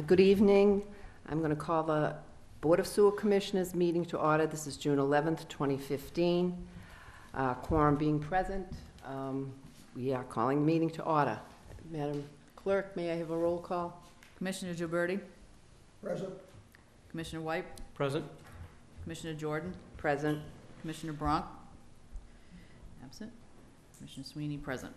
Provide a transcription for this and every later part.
Good evening. I'm going to call the Board of Sewer Commissioners meeting to order. This is June 11th, 2015. Quorum being present, we are calling the meeting to order. Madam Clerk, may I have a roll call? Commissioner Gilberti? Present. Commissioner White? Present. Commissioner Jordan? Present. Commissioner Bronk? Absent. Commissioner Sweeney, present.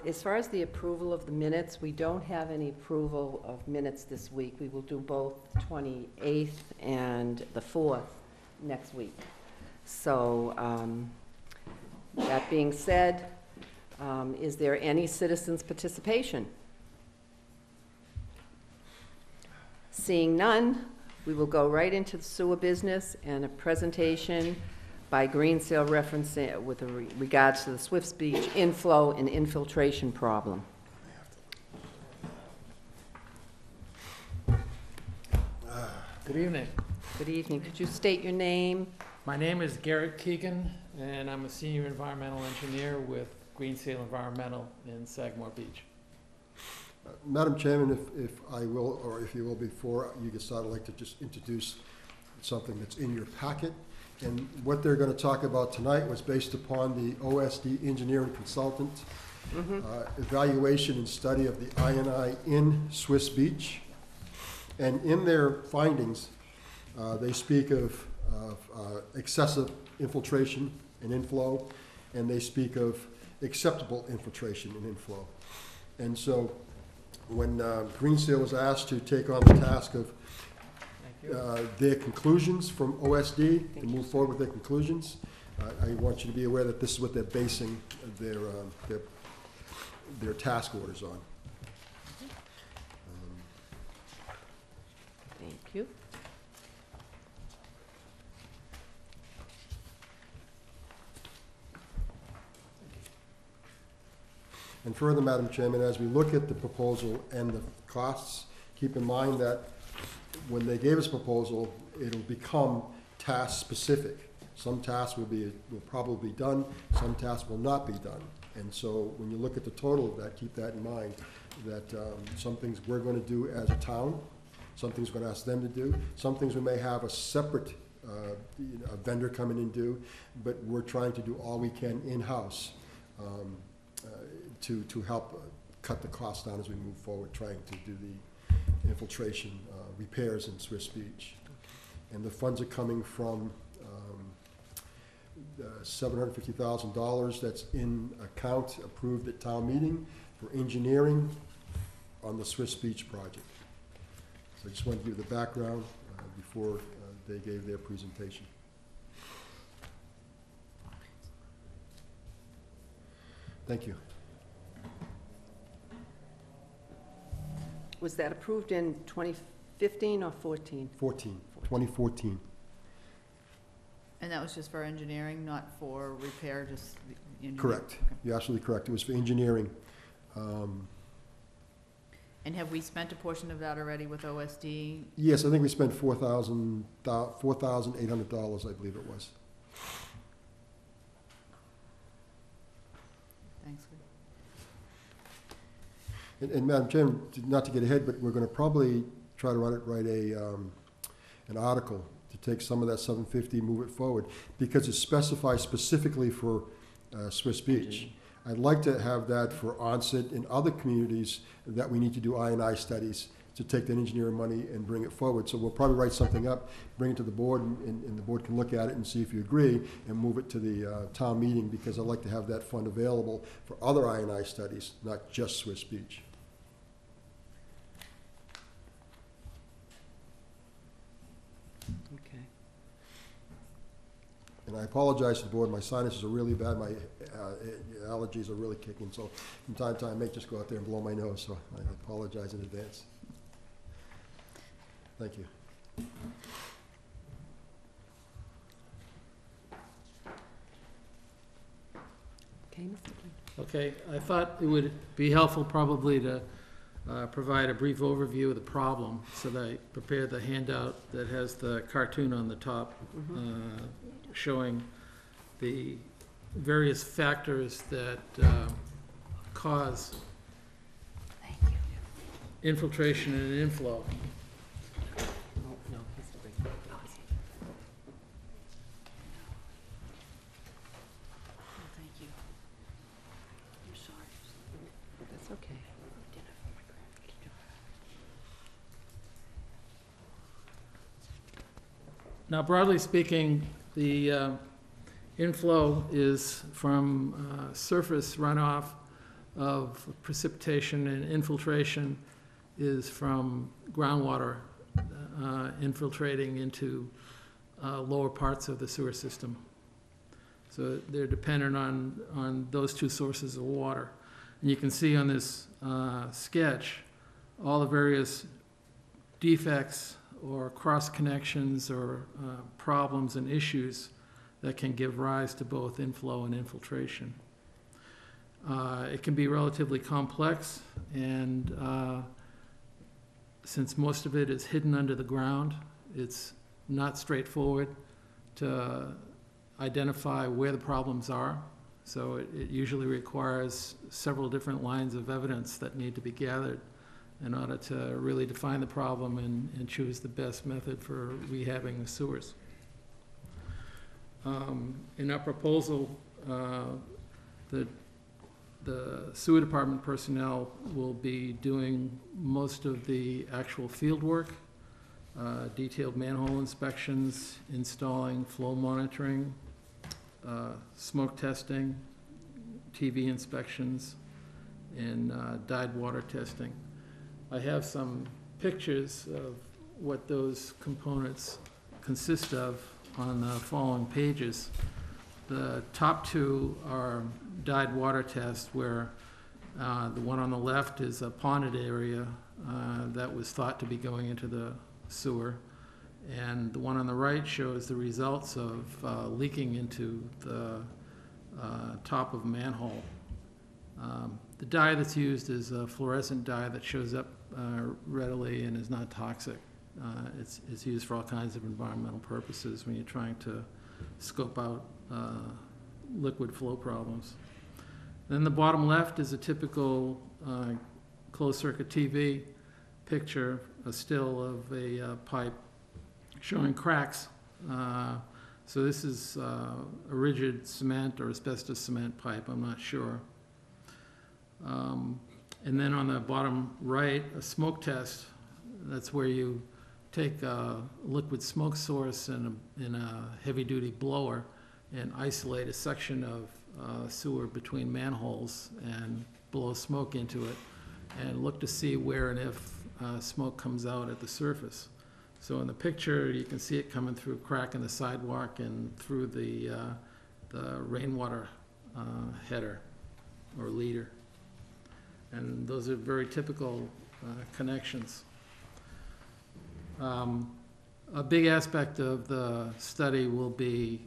As far as the approval of the minutes, we don't have any approval of minutes this week. We will do both the 28th and the 4th next week. So that being said, is there any citizens' participation? Seeing none, we will go right into the sewer business and a presentation by Greensill referencing with regards to the Swifts Beach inflow and infiltration problem. Good evening. Good evening. Could you state your name? My name is Garrett Keegan, and I'm a senior environmental engineer with Greensill Environmental in Sagamore Beach. Madam Chairman, if I will, or if you will, before you get started, I'd like to just introduce something that's in your packet. And what they're going to talk about tonight was based upon the OSD engineering consultant evaluation and study of the I&I in Swiss Beach. And in their findings, they speak of excessive infiltration and inflow, and they speak of acceptable infiltration and inflow. And so when Greensill was asked to take on the task of their conclusions from OSD, to move forward with their conclusions, I want you to be aware that this is what they're basing their task orders on. Thank you. And further, Madam Chairman, as we look at the proposal and the costs, keep in mind that when they gave us a proposal, it'll become task-specific. Some tasks will probably be done, some tasks will not be done. And so when you look at the total of that, keep that in mind, that some things we're going to do as a town, some things we're going to ask them to do, some things we may have a separate a vendor come in and do, but we're trying to do all we can in-house to help cut the cost down as we move forward, trying to do the infiltration repairs in Swiss Beach. And the funds are coming from $750,000 that's in account approved at town meeting for engineering on the Swiss Beach project. So I just wanted to give you the background before they gave their presentation. Thank you. Was that approved in 2015 or 14? 2014. And that was just for engineering, not for repair, just the engineering? Correct. Okay. You're absolutely correct. It was for engineering. And have we spent a portion of that already with OSD? Yes, I think we spent $4,800, I believe it was. Thanks. And Madam Chairman, not to get ahead, but we're going to probably try to write an article to take some of that 750, move it forward, because it specifies specifically for Swiss Beach. I'd like to have that for Onset and other communities that we need to do I&I studies to take that engineering money and bring it forward. So we'll probably write something up, bring it to the board, and the board can look at it and see if you agree, and move it to the town meeting, because I'd like to have that fund available for other I&I studies, not just Swiss Beach. Okay. And I apologize to the board, my sinuses are really bad, my allergies are really kicking, so from time to time I may just go out there and blow my nose, so I apologize in advance. Thank you. Okay, Mr. Quinn. Okay, I thought it would be helpful probably to provide a brief overview of the problem. So that I prepared the handout that has the cartoon on the top showing the various factors that cause Thank you. infiltration and inflow. Oh, no, he's the big one. Thank you. I'm sorry. That's okay. Dinner for my grandkids. Now, broadly speaking, the inflow is from surface runoff of precipitation, and infiltration is from groundwater infiltrating into lower parts of the sewer system. So they're dependent on those two sources of water. And you can see on this sketch all the various defects or cross connections or problems and issues that can give rise to both inflow and infiltration. It can be relatively complex, and since most of it is hidden under the ground, it's not straightforward to identify where the problems are. So it usually requires several different lines of evidence that need to be gathered in order to really define the problem and choose the best method for rehabbing the sewers. In our proposal, the sewer department personnel will be doing most of the actual field work, detailed manhole inspections, installing flow monitoring, smoke testing, TV inspections, and dyed water testing. I have some pictures of what those components consist of on the following pages. The top two are dyed water tests, where the one on the left is a ponded area that was thought to be going into the sewer, and the one on the right shows the results of leaking into the top of a manhole. The dye that's used is a fluorescent dye that shows up readily and is not toxic. It's used for all kinds of environmental purposes when you're trying to scope out liquid flow problems. Then the bottom left is a typical closed-circuit TV picture, a still of a pipe showing cracks. So this is a rigid cement or asbestos cement pipe, I'm not sure. And then on the bottom right, a smoke test. That's where you take a liquid smoke source in a heavy-duty blower and isolate a section of sewer between manholes and blow smoke into it and look to see where and if smoke comes out at the surface. So in the picture, you can see it coming through a crack in the sidewalk and through the rainwater header or leader. And those are very typical connections. A big aspect of the study will be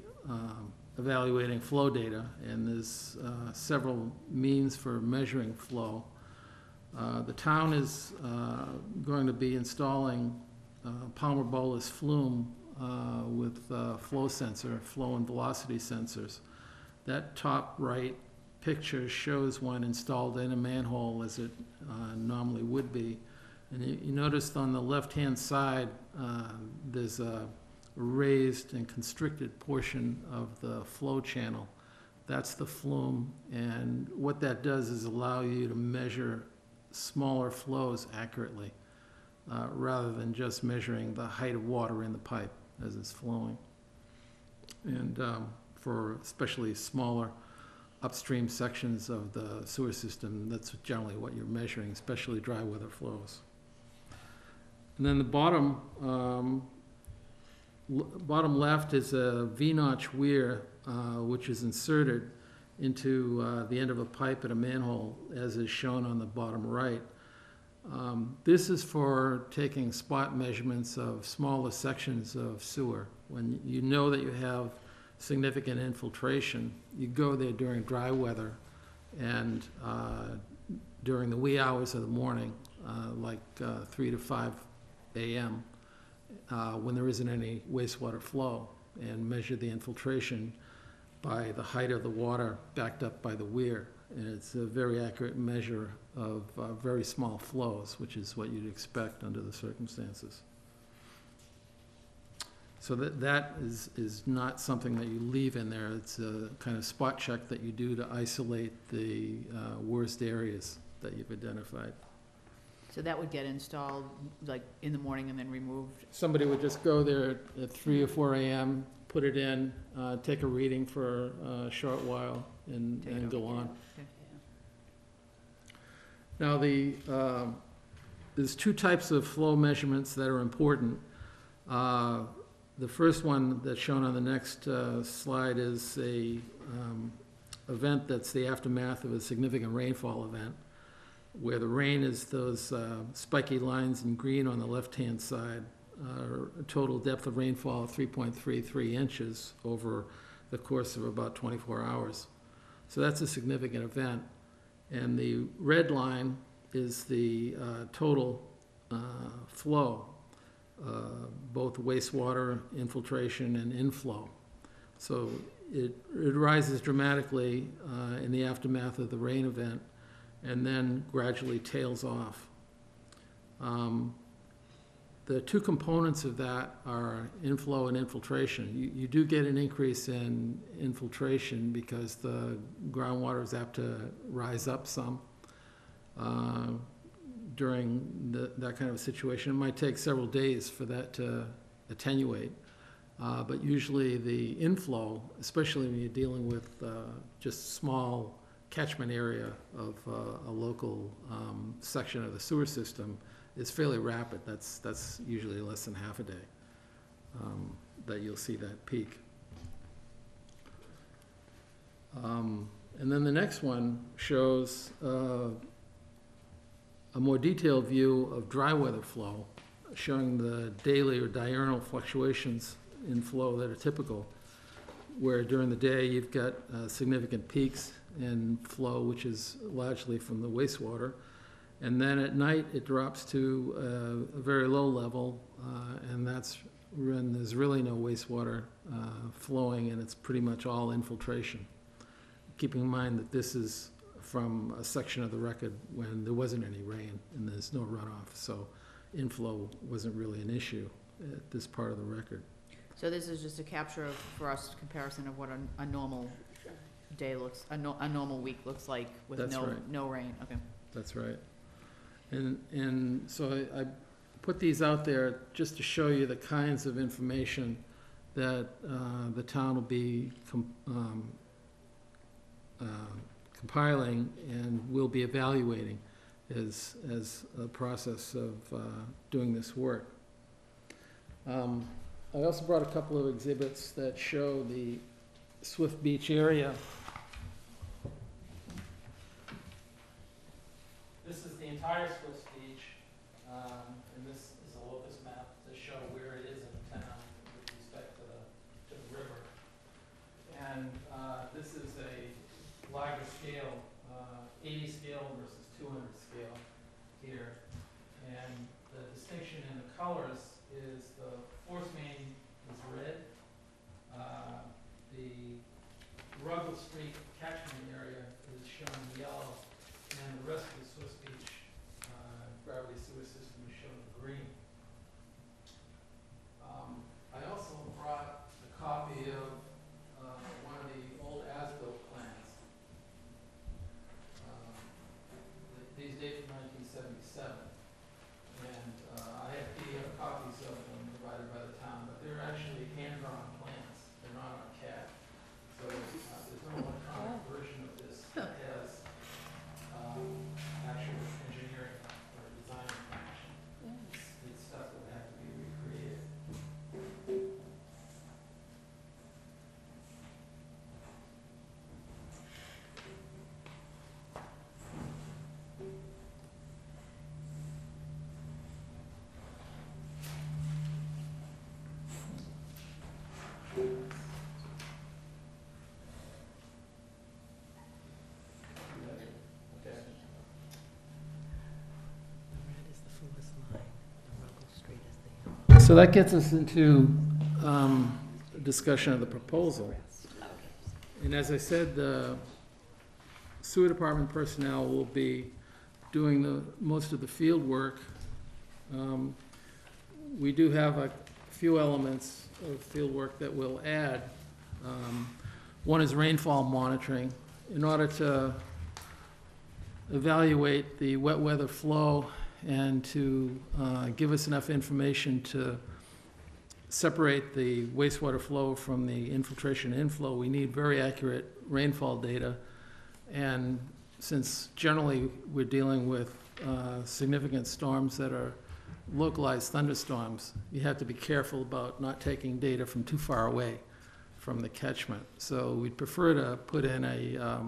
evaluating flow data, and there's several means for measuring flow. The town is going to be installing Palmer bolus flume with flow sensor, flow and velocity sensors. That top right picture shows one installed in a manhole as it normally would be. And you notice on the left-hand side, there's a raised and constricted portion of the flow channel. That's the flume, and what that does is allow you to measure smaller flows accurately, rather than just measuring the height of water in the pipe as it's flowing. And for especially smaller upstream sections of the sewer system, that's generally what you're measuring, especially dry weather flows. And then the bottom left is a V-notch weir, which is inserted into the end of a pipe at a manhole, as is shown on the bottom right. This is for taking spot measurements of smaller sections of sewer. When you know that you have significant infiltration, you go there during dry weather and during the wee hours of the morning, like 3 to 5 a.m., when there isn't any wastewater flow, and measure the infiltration by the height of the water backed up by the weir. and it's a very accurate measure of very small flows, which is what you'd expect under the circumstances. So that is not something that you leave in there. It's a kind of spot check that you do to isolate the worst areas that you've identified. So that would get installed like in the morning and then removed? Somebody would just go there at 3 or 4 a.m., put it in, take a reading for a short while, and Take it go over. on. Okay. Now, there's two types of flow measurements that are important. The first one that's shown on the next slide is a event that's the aftermath of a significant rainfall event, where the rain is those spiky lines in green on the left-hand side, a total depth of rainfall of 3.33 inches over the course of about 24 hours. So that's a significant event. And the red line is the total flow, both wastewater infiltration and inflow. So it rises dramatically in the aftermath of the rain event and then gradually tails off. The two components of that are inflow and infiltration. You do get an increase in infiltration because the groundwater is apt to rise up some during that kind of a situation. It might take several days for that to attenuate. But usually the inflow, especially when you're dealing with just small catchment area of a local section of the sewer system, is fairly rapid. That's usually less than half a day that you'll see that peak. And then the next one shows a more detailed view of dry weather flow, showing the daily or diurnal fluctuations in flow that are typical, where during the day you've got significant peaks in flow, which is largely from the wastewater. And then at night, it drops to a very low level, and that's when there's really no wastewater flowing, and it's pretty much all infiltration. Keeping in mind that this is from a section of the record when there wasn't any rain and there's no runoff, so inflow wasn't really an issue at this part of the record. So this is just a capture of, for us, comparison of what a normal day looks, a normal week looks like with That's right. no rain, okay. That's right. And so I put these out there just to show you the kinds of information that the town will be compiling and will be evaluating as a process of doing this work. I also brought a couple of exhibits that show the Swift Beach area. This is the entire Swift Beach, and this is a locus map to show where it is in the town with respect to the river. And this is a larger scale, 80 scale versus 200 scale here. And the distinction in the colors is the force main is red, the Ruggles Street catchment area is shown in yellow, and the rest of the Swiss Beach gravity sewer system is shown in green. I also brought a copy of one of the old as-built plans. These date from 1977, and I have PDF copies of them provided by the town, but they're actually hand-drawn plans. They're not on CAD. So there's no electronic version of this that has actual engineering or design information. It's stuff that would have to be recreated. Okay. The red is the fullest line, the Ruggles Street is the yellow. So that gets us into a discussion of the proposal. And as I said, sewer department personnel will be doing most of the field work. We do have a few elements of field work that we'll add. One is rainfall monitoring. In order to evaluate the wet weather flow and to give us enough information to separate the wastewater flow from the infiltration inflow, we need very accurate rainfall data. And since generally we're dealing with significant storms that are localized thunderstorms, you have to be careful about not taking data from too far away from the catchment. So we'd prefer to put in a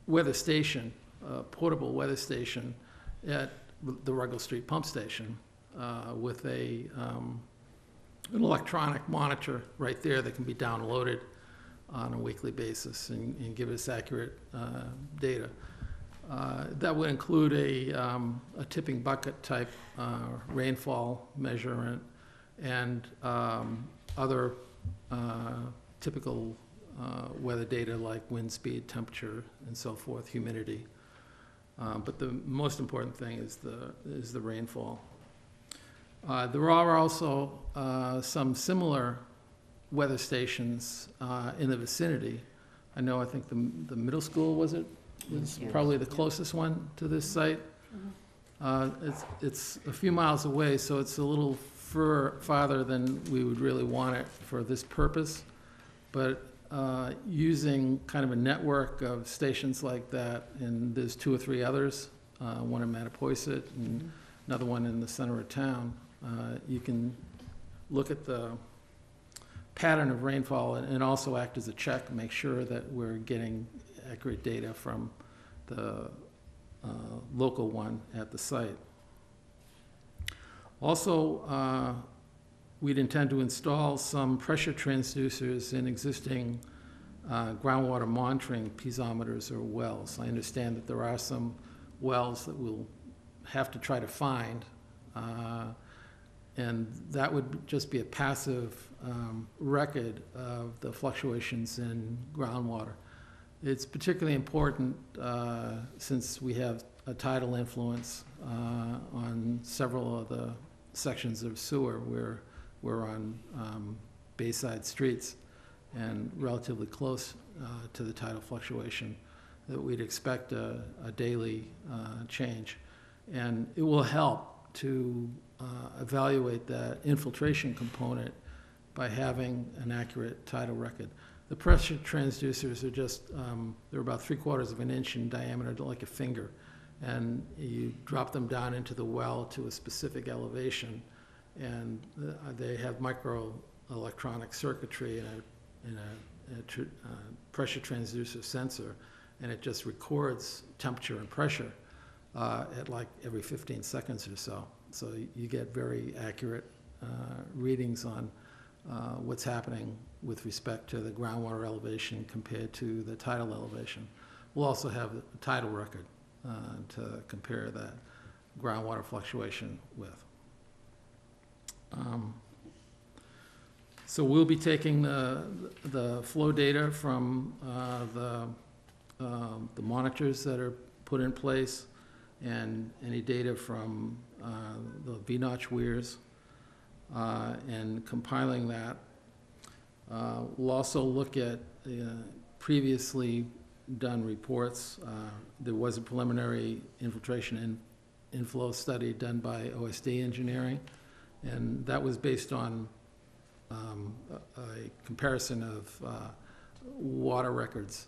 weather station, a portable weather station at the Ruggles Street pump station with an electronic monitor right there that can be downloaded on a weekly basis and give us accurate data. That would include a tipping bucket type rainfall measurement and other typical weather data like wind speed, temperature, and so forth, humidity. But the most important thing is the rainfall. There are also some similar weather stations in the vicinity. I think the middle school, was probably the closest one to this site. It's a few miles away, so it's a little farther than we would really want it for this purpose. But using kind of a network of stations like that, and there's 2 or 3 others, one in Mattapoisett and another one in the center of town, you can look at the pattern of rainfall and also act as a check and make sure that we're getting accurate data from the local one at the site. Also, we'd intend to install some pressure transducers in existing groundwater monitoring piezometers or wells. I understand that there are some wells that we'll have to try to find, and that would just be a passive record of the fluctuations in groundwater. It's particularly important since we have a tidal influence on several of the sections of sewer where we're on bayside streets and relatively close to the tidal fluctuation, that we'd expect a daily change. And it will help to evaluate that infiltration component by having an accurate tidal record. The pressure transducers are just, they're about 3/4 of an inch in diameter, like a finger. And you drop them down into the well to a specific elevation, and they have microelectronic circuitry and a pressure transducer sensor, and it just records temperature and pressure at like every 15 seconds or so. So you get very accurate readings on what's happening with respect to the groundwater elevation compared to the tidal elevation. We'll also have a tidal record to compare that groundwater fluctuation with. So we'll be taking the flow data from the monitors that are put in place and any data from the V-notch weirs and compiling that. We'll also look at previously done reports. There was a preliminary infiltration inflow study done by OSD Engineering, and that was based on a comparison of water records,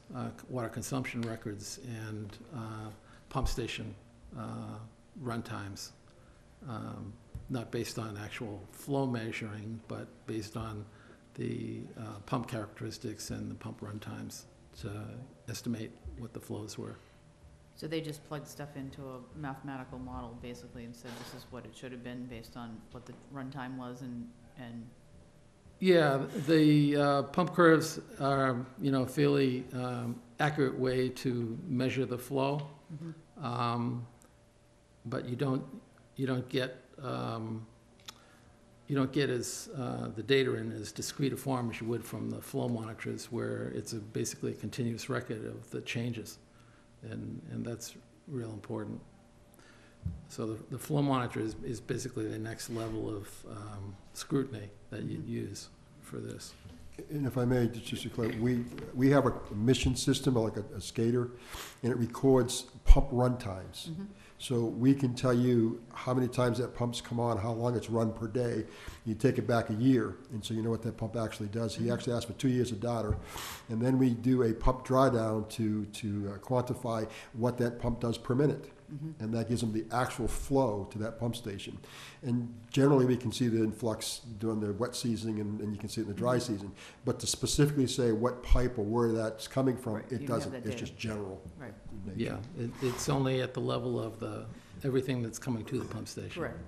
water consumption records, and pump station run times, not based on actual flow measuring, but based on the pump characteristics and the pump run times to estimate what the flows were. So they just plugged stuff into a mathematical model, basically, and said this is what it should have been based on what the runtime was, and Yeah, the pump curves are, fairly accurate way to measure the flow. But you don't get, you don't get the data in as discrete a form as you would from the flow monitors, where it's basically a continuous record of the changes. And that's real important. So the flow monitor is basically the next level of scrutiny that you'd use for this. And if I may, just to clarify, we have a mission system, like a skater, and it records pump run times. So we can tell you how many times that pump's come on, how long it's run per day. You take it back a year, and so you know what that pump actually does. He actually asked for 2 years of data. And then we do a pump drawdown to quantify what that pump does per minute. And that gives them the actual flow to that pump station. And generally, we can see the influx during the wet season, and you can see it in the dry season. But to specifically say what pipe or where that's coming from, Right, you it don't have doesn't. that It's data. just general. Right. in nature. Yeah, it's only at the level of everything that's coming to the pump station. Correct.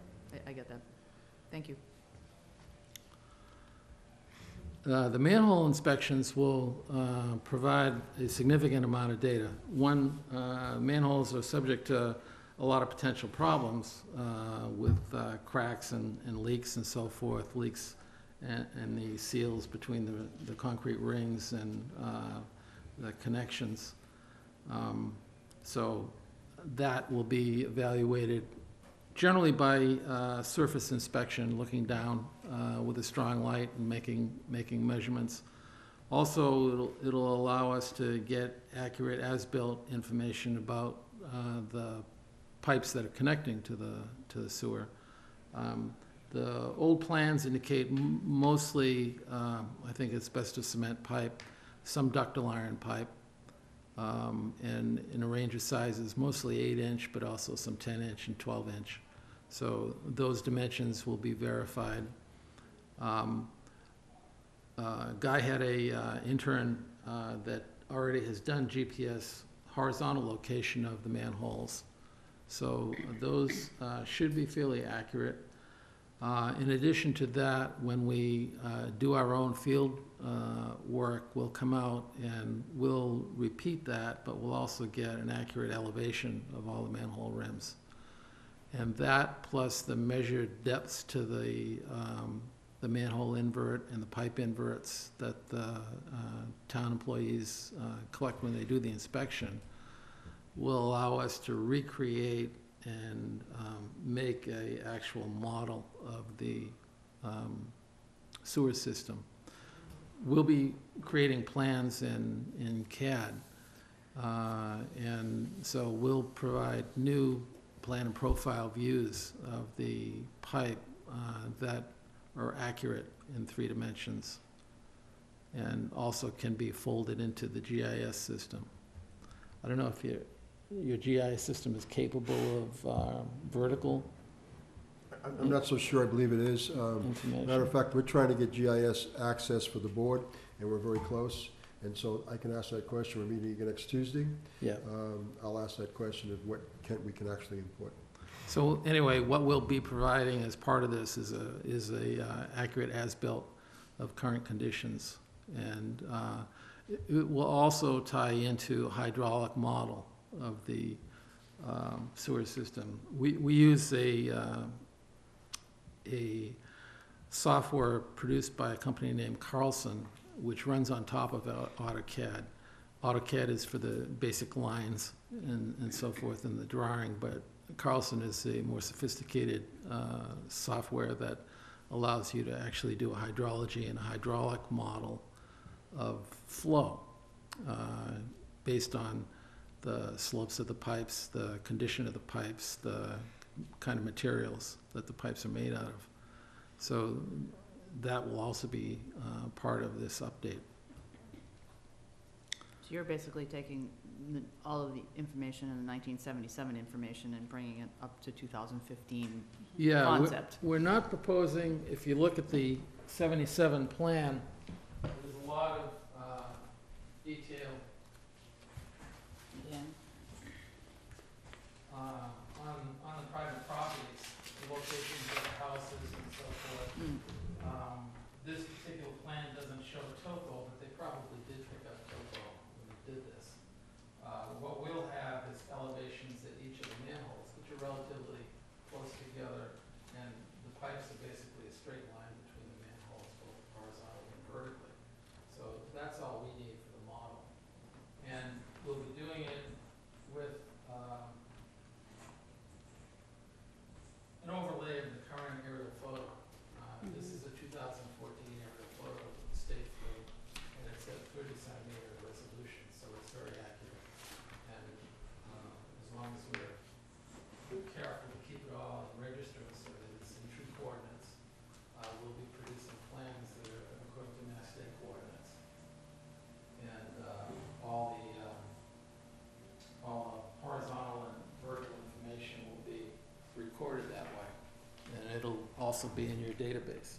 I get that. Thank you. The manhole inspections will provide a significant amount of data. One, manholes are subject to a lot of potential problems with cracks and leaks and so forth, leaks and the seals between the concrete rings and the connections. So that will be evaluated generally by surface inspection, looking down with a strong light and making measurements. Also, it'll allow us to get accurate as-built information about the pipes that are connecting to the sewer. The old plans indicate mostly, I think asbestos cement pipe, some ductile iron pipe, and in a range of sizes, mostly 8-inch, but also some 10-inch and 12-inch. So those dimensions will be verified. Guy had a intern that already has done GPS horizontal location of the manholes. So those should be fairly accurate. In addition to that, when we do our own field work, we'll come out and we'll repeat that, but we'll also get an accurate elevation of all the manhole rims. And that, plus the measured depths to the manhole invert and the pipe inverts that the town employees collect when they do the inspection, will allow us to recreate and make an actual model of the sewer system. We'll be creating plans in CAD, and so we'll provide new plan and profile views of the pipe that are accurate in 3 dimensions and also can be folded into the GIS system. I don't know if your GIS system is capable of vertical I'm not so sure. I believe it is. information. Matter of fact, we're trying to get GIS access for the board, and we're very close. And so I can ask that question. We're meeting again next Tuesday. Yeah. I'll ask that question of what we can actually input. So anyway, what we'll be providing as part of this is a accurate as-built of current conditions. And it will also tie into a hydraulic model of the sewer system. We use a software produced by a company named Carlson, which runs on top of AutoCAD. AutoCAD is for the basic lines and so forth in the drawing, but Carlson is a more sophisticated software that allows you to actually do a hydrology and a hydraulic model of flow based on the slopes of the pipes, the condition of the pipes, the kind of materials that the pipes are made out of. So that will also be part of this update. So you're basically taking all of the information in the 1977 information and bringing it up to 2015 Yeah, concept. we're not proposing, if you look at the 77 plan, there's a lot of detail on the private properties, the locations of the houses and so forth. This particular plan doesn't show topo, but they probably did pick up topo when they did this. What we'll have is elevations at each of the manholes, which are relatively close together, and the pipes are basically a straight line also be in your database.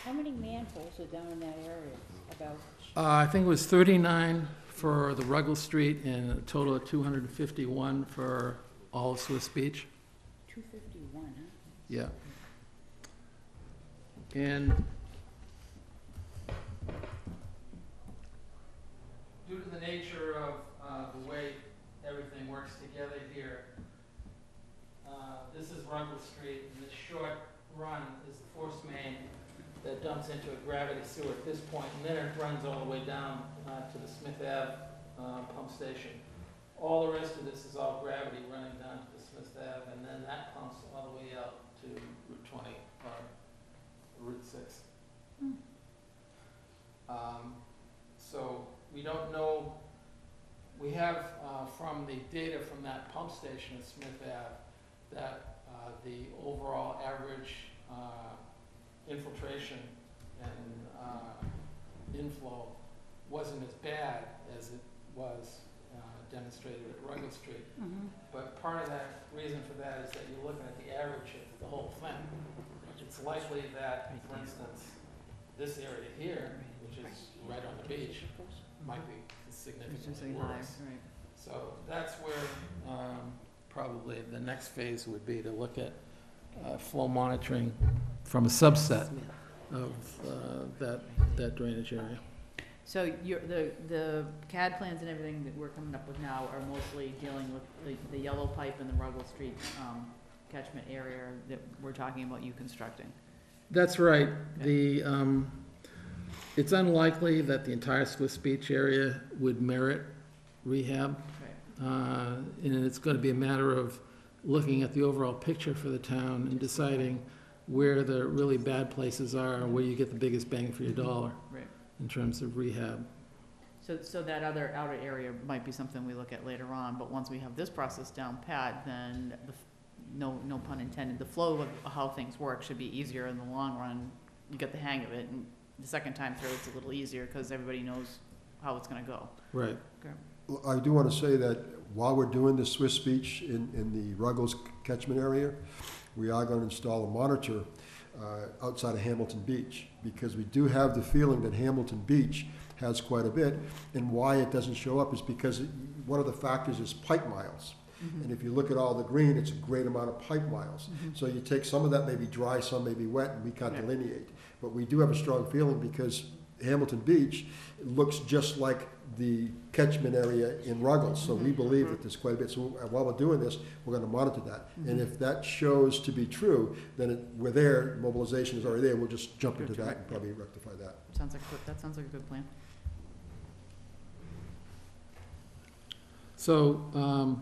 How many manholes are down in that area? About, I think it was 39 for the Ruggles Street and a total of 251 for all of Swiss Beach. 251, huh? Yeah. And due to the nature of the way everything works together here, this is Ruggles Street, and this short run is the force main that dumps into a gravity sewer at this point, and then it runs all the way down to the Smith Ave pump station. All the rest of this is all gravity running down to the Smith Ave, and then that pumps all the way out to Route 20 or Route 6. So we don't know, we have from the data from that pump station at Smith Ave that the overall average infiltration and inflow wasn't as bad as it was demonstrated at Ruggles Street. But part of that reason for that is that you're looking at the average of the whole thing. It's likely that, for instance, this area here, which is right on the beach, might be significantly worse. Right. So that's where probably the next phase would be to look at flow monitoring from a subset of that drainage area. So the CAD plans and everything that we're coming up with now are mostly dealing with the yellow pipe in the Ruggles Street catchment area that we're talking about you constructing? That's right. It's unlikely that the entire Swiss Beach area would merit rehab. Right. And it's going to be a matter of looking at the overall picture for the town and deciding where the really bad places are and where you get the biggest bang for your dollar Right. in terms of rehab. So that other outer area might be something we look at later on, but once we have this process down pat, then no pun intended, the flow of how things work should be easier in the long run. You get the hang of it, and the second time through, it's a little easier because everybody knows how it's gonna go. Right. Well, I do want to say that while we're doing the Swiss Beach in the Ruggles catchment area, we are going to install a monitor outside of Hamilton Beach, because we do have the feeling that Hamilton Beach has quite a bit, and why it doesn't show up is because one of the factors is pipe miles. And if you look at all the green, it's a great amount of pipe miles. So you take some of that may be dry, some may be wet, and we can't delineate. But we do have a strong feeling because Hamilton Beach looks just like the catchment area in Ruggles. So we believe that there's quite a bit. So while we're doing this, we're going to monitor that. And if that shows to be true, then we're there, mobilization is already there. We'll just jump into that and probably rectify that. That sounds like a good plan. So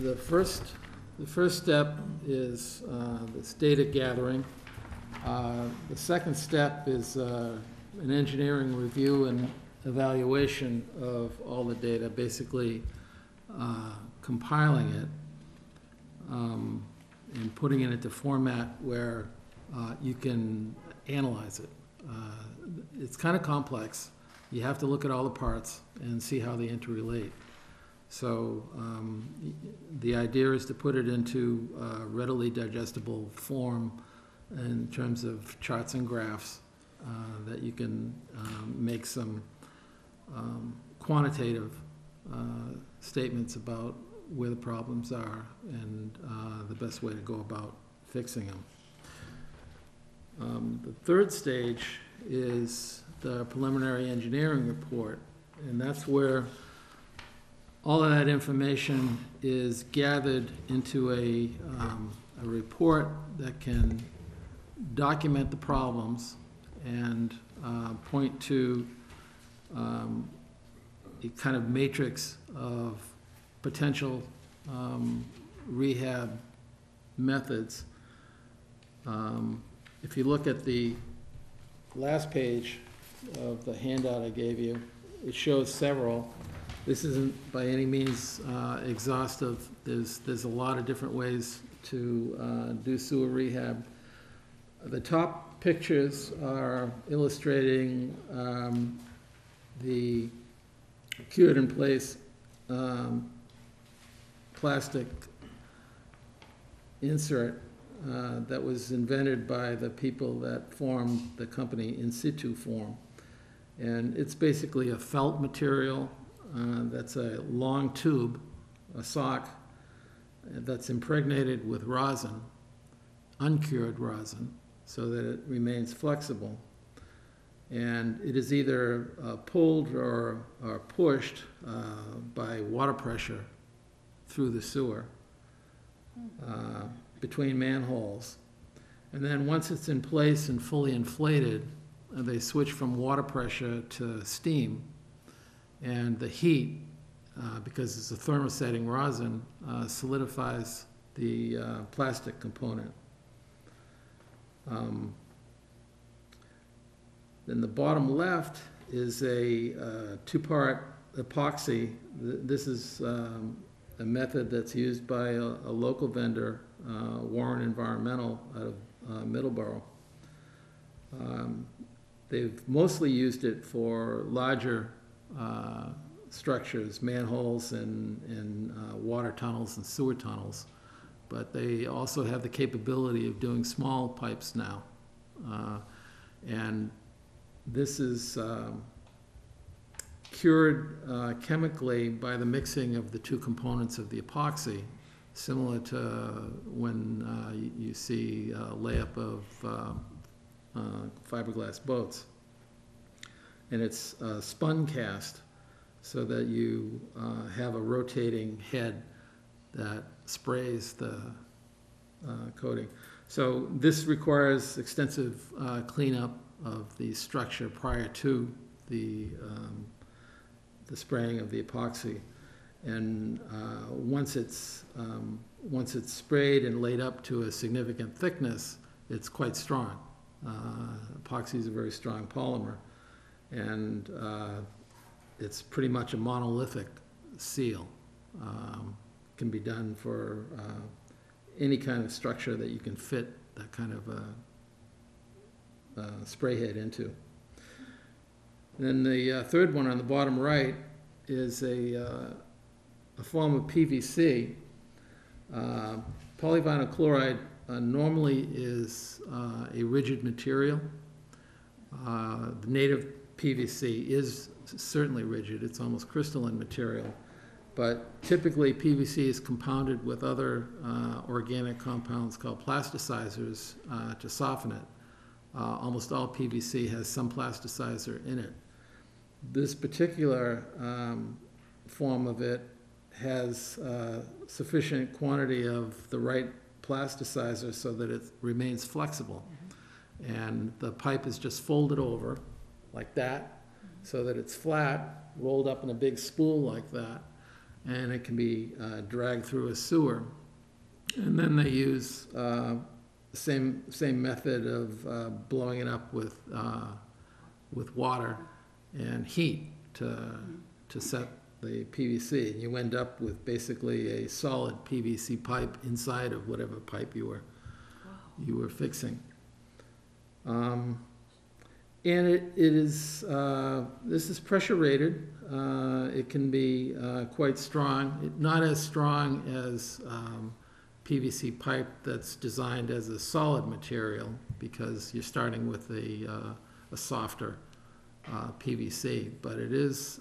the first step is this data gathering. The second step is an engineering review and evaluation of all the data, basically compiling it and putting it into format where you can analyze it. It's kind of complex. You have to look at all the parts and see how they interrelate. So the idea is to put it into readily digestible form in terms of charts and graphs that you can make some quantitative statements about where the problems are and the best way to go about fixing them. The third stage is the preliminary engineering report, and that's where all of that information is gathered into a report that can document the problems and point to a kind of matrix of potential rehab methods. If you look at the last page of the handout I gave you, it shows several. This isn't by any means exhaustive. There's a lot of different ways to do sewer rehab. The top pictures are illustrating the cured in place plastic insert that was invented by the people that formed the company In Situ Form. And it's basically a felt material that's a long tube, a sock, that's impregnated with rosin, uncured rosin, so that it remains flexible. And it is either pulled or pushed by water pressure through the sewer between manholes. And then once it's in place and fully inflated, they switch from water pressure to steam. And the heat, because it's a thermosetting rosin, solidifies the plastic component. Then the bottom left is a two-part epoxy. This is a method that's used by a local vendor, Warren Environmental, out of Middleborough. They've mostly used it for larger structures, manholes and water tunnels and sewer tunnels, but they also have the capability of doing small pipes now. And this is cured chemically by the mixing of the two components of the epoxy, similar to when you see a layup of fiberglass boats. And it's spun cast so that you have a rotating head that sprays the coating. So this requires extensive cleanup of the structure prior to the spraying of the epoxy. And once it's sprayed and laid up to a significant thickness, it's quite strong. Epoxy is a very strong polymer, and it's pretty much a monolithic seal. Can be done for any kind of structure that you can fit that kind of spray head into. Then the third one on the bottom right is a form of PVC. Polyvinyl chloride normally is a rigid material. The native PVC is certainly rigid. It's almost crystalline material. But typically PVC is compounded with other organic compounds called plasticizers to soften it. Almost all PVC has some plasticizer in it. This particular form of it has sufficient quantity of the right plasticizer so that it remains flexible. And the pipe is just folded over like that so that it's flat, rolled up in a big spool like that, and it can be dragged through a sewer. And then they use the same method of blowing it up with water and heat to set the PVC. And you end up with basically a solid PVC pipe inside of whatever pipe you were fixing. And it is this is pressure rated. It can be quite strong. Not as strong as PVC pipe that's designed as a solid material, because you're starting with a softer PVC, but it is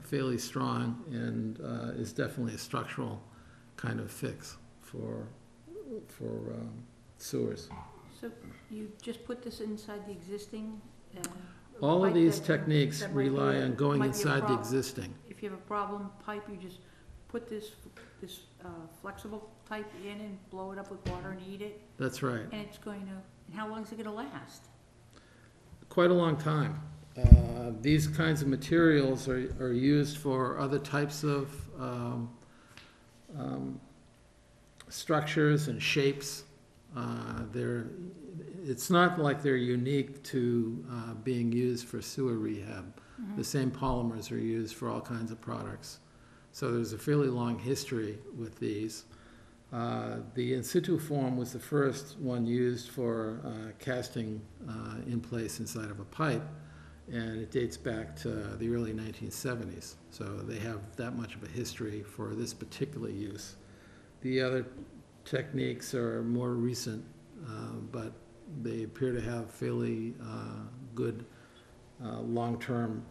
fairly strong and is definitely a structural kind of fix for sewers. So you just put this inside the existing? All of pipe these that- techniques that might be rely a- on going might be a inside the problem. existing. If you have a problem pipe, you just put this flexible type in and blow it up with water and heat it, That's right. and it's going to, and how long is it gonna last? Quite a long time. These kinds of materials are used for other types of structures and shapes. It's not like they're unique to being used for sewer rehab. The same polymers are used for all kinds of products. So there's a fairly long history with these. The in situ form was the first one used for casting in place inside of a pipe, and it dates back to the early 1970s. So they have that much of a history for this particular use. The other techniques are more recent, but they appear to have fairly good long-term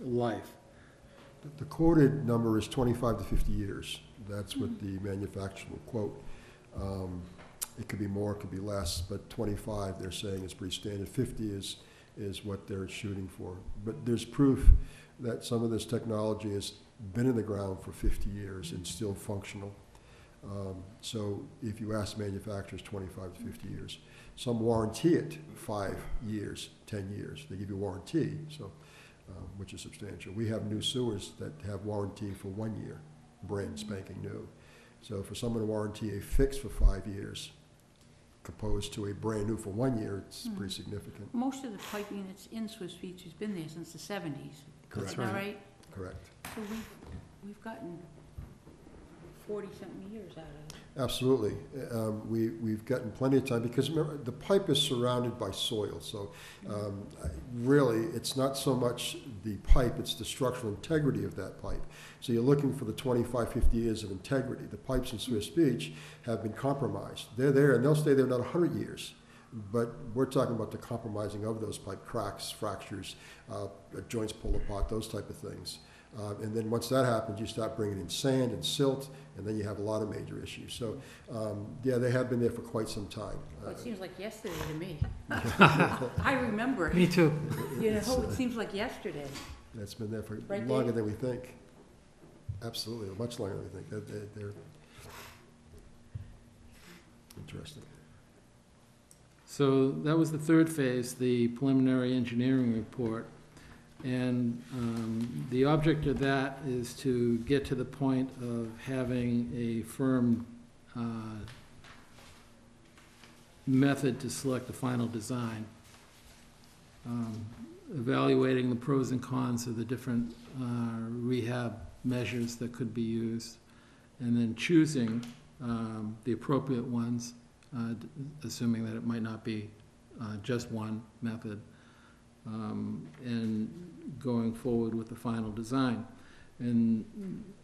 life. The quoted number is 25 to 50 years. That's what the manufacturer will quote. It could be more, it could be less, but 25, they're saying, is pretty standard. 50 is what they're shooting for. But there's proof that some of this technology has been in the ground for 50 years and still functional. So if you ask manufacturers, 25 to 50 years. Some warranty it 5 years, 10 years. They give you a warranty, so, which is substantial. We have new sewers that have warranty for 1 year, brand spanking new. So for someone to warranty a fix for 5 years, opposed to a brand new for 1 year, it's pretty significant. Most of the piping that's in Swiss Beach has been there since the 70s. Correct. Is that right? Correct. So we've gotten 40-something years out of it. Absolutely. We've gotten plenty of time, because remember, the pipe is surrounded by soil, so really, it's not so much the pipe, it's the structural integrity of that pipe. So you're looking for the 25, 50 years of integrity. The pipes in Swiss Beach have been compromised. They're there, and they'll stay there not 100 years. But we're talking about the compromising of those pipe, cracks, fractures, joints pull apart, those type of things. And then once that happens, you start bringing in sand and silt, and then you have a lot of major issues. So, yeah, they have been there for quite some time. Well, it seems like yesterday to me. I remember it. Me too. You know, it seems like yesterday. It's been there for Right, longer Dave? than we think. Absolutely, much longer than we think. They're interesting. So that was the third phase, the preliminary engineering report. And the object of that is to get to the point of having a firm method to select the final design. Evaluating the pros and cons of the different rehab measures that could be used, and then choosing the appropriate ones, assuming that it might not be just one method, and going forward with the final design. And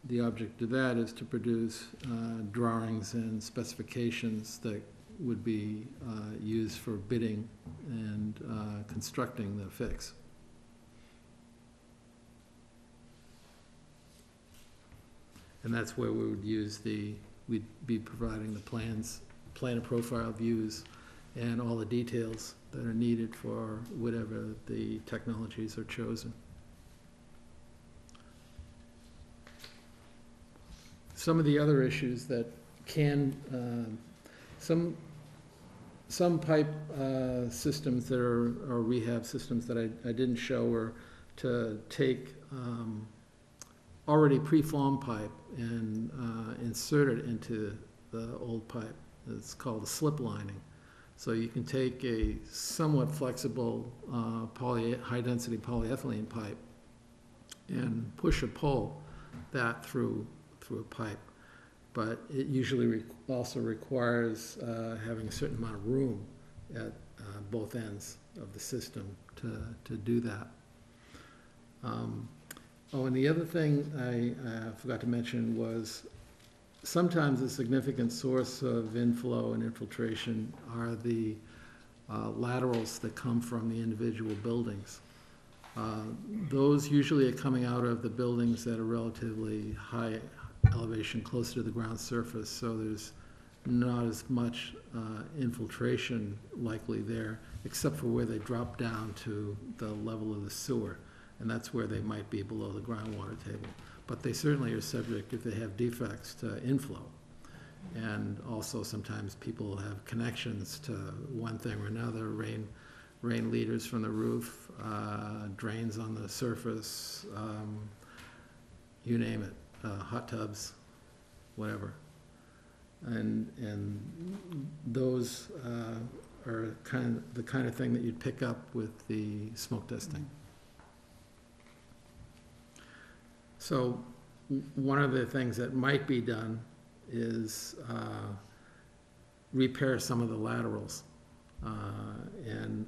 the object of that is to produce drawings and specifications that would be used for bidding and constructing the fix. And that's where we would use we'd be providing the plans, plan and profile views, and all the details that are needed for whatever the technologies are chosen. Some of the other issues that can, some pipe systems that are rehab systems that I didn't show were to take already pre-formed pipe and insert it into the old pipe. It's called a slip lining. So you can take a somewhat flexible high-density polyethylene pipe and push or pull that through a pipe. But it usually also requires having a certain amount of room at both ends of the system to do that. And the other thing I forgot to mention was sometimes a significant source of inflow and infiltration are the laterals that come from the individual buildings. Those usually are coming out of the buildings that are relatively high elevation, close to the ground surface, so there's not as much infiltration likely there, except for where they drop down to the level of the sewer, and that's where they might be below the groundwater table. But they certainly are subject, if they have defects, to inflow. And also sometimes people have connections to one thing or another, rain leaders from the roof, drains on the surface, you name it, hot tubs, whatever. And those are the kind of thing that you'd pick up with the smoke testing. So one of the things that might be done is repair some of the laterals. And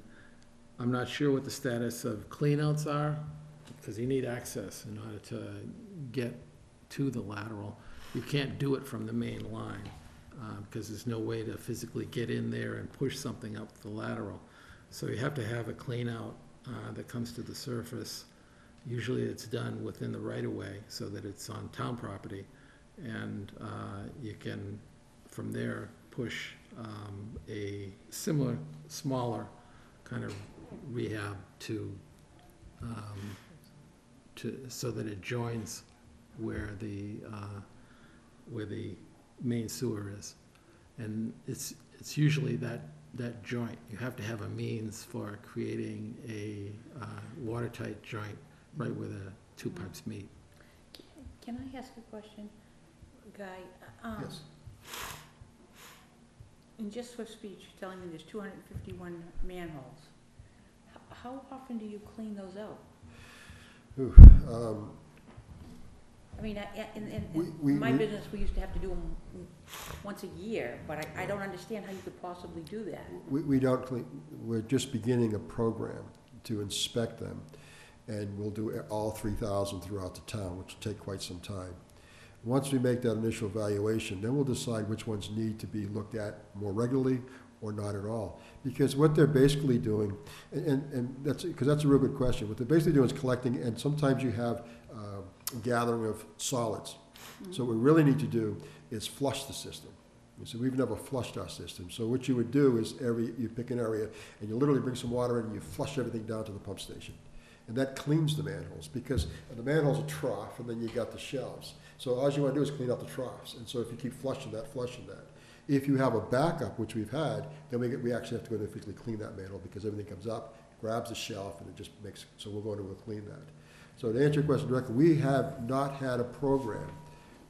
I'm not sure what the status of cleanouts are, because you need access in order to get to the lateral. you can't do it from the main line, because there's no way to physically get in there and push something up the lateral. So you have to have a clean out that comes to the surface. Usually it's done within the right-of-way so that it's on town property, and you can, from there, push a similar, smaller kind of rehab so that it joins where the main sewer is. And it's usually that joint. You have to have a means for creating a watertight joint right where the two pipes meet. Can I ask a question, Guy? Yes. In just Swift speech, you're telling me there's 251 manholes. How often do you clean those out? Ooh, I mean, we- in my we- business, we used to have to do them once a year, but I don't understand how you could possibly do that. We don't clean, we're just beginning a program to inspect them, and we'll do all 3,000 throughout the town, which will take quite some time. Once we make that initial evaluation, then we'll decide which ones need to be looked at more regularly or not at all. Because what they're basically doing, and that's, because that's a real good question, what they're basically doing is collecting, and sometimes you have gathering of solids. So what we really need to do is flush the system. So we've never flushed our system. So what you would do is you pick an area and you literally bring some water in and you flush everything down to the pump station. And that cleans the manholes, because the manhole's a trough and then you got the shelves. So all you want to do is clean out the troughs. And so if you keep flushing that. If you have a backup, which we've had, then we actually have to go to physically clean that manhole, because everything comes up, grabs the shelf, and it just makes, so we're going to clean that. So to answer your question directly, we have not had a program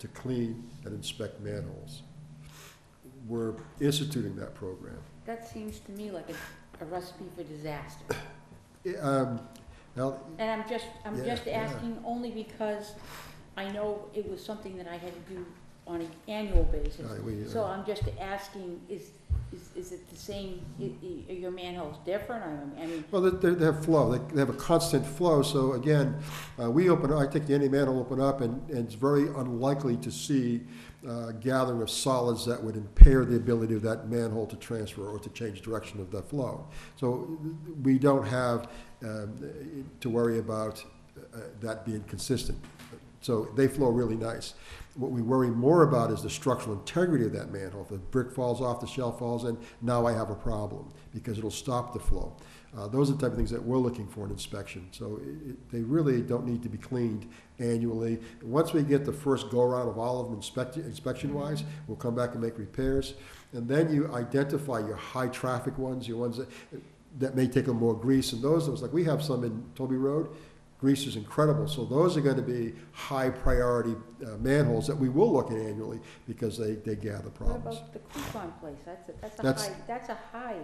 to clean and inspect manholes. We're instituting that program. That seems to me like a recipe for disaster. Well, And I'm just Yeah. asking only because I know it was something that I had to do on an annual basis. So I'm just asking, is it the same, are your manholes different? I mean, well, they have flow. They have a constant flow. So again, I take any manhole, open up, and it's very unlikely to see gathering of solids that would impair the ability of that manhole to transfer or to change direction of the flow. So we don't have to worry about that being consistent. So they flow really nice. What we worry more about is the structural integrity of that manhole. If the brick falls off, the shell falls in, now I have a problem, because it'll stop the flow. Those are the type of things that we're looking for in inspection. So they really don't need to be cleaned annually. Once we get the first go-around of all of them inspection-wise, we'll come back and make repairs. And then you identify your high-traffic ones, your ones that may take a more grease. And those, like we have some in Toby Road, grease is incredible. So those are going to be high-priority manholes that we will look at annually, because they gather what problems. about the coupon place? That's- That's a high.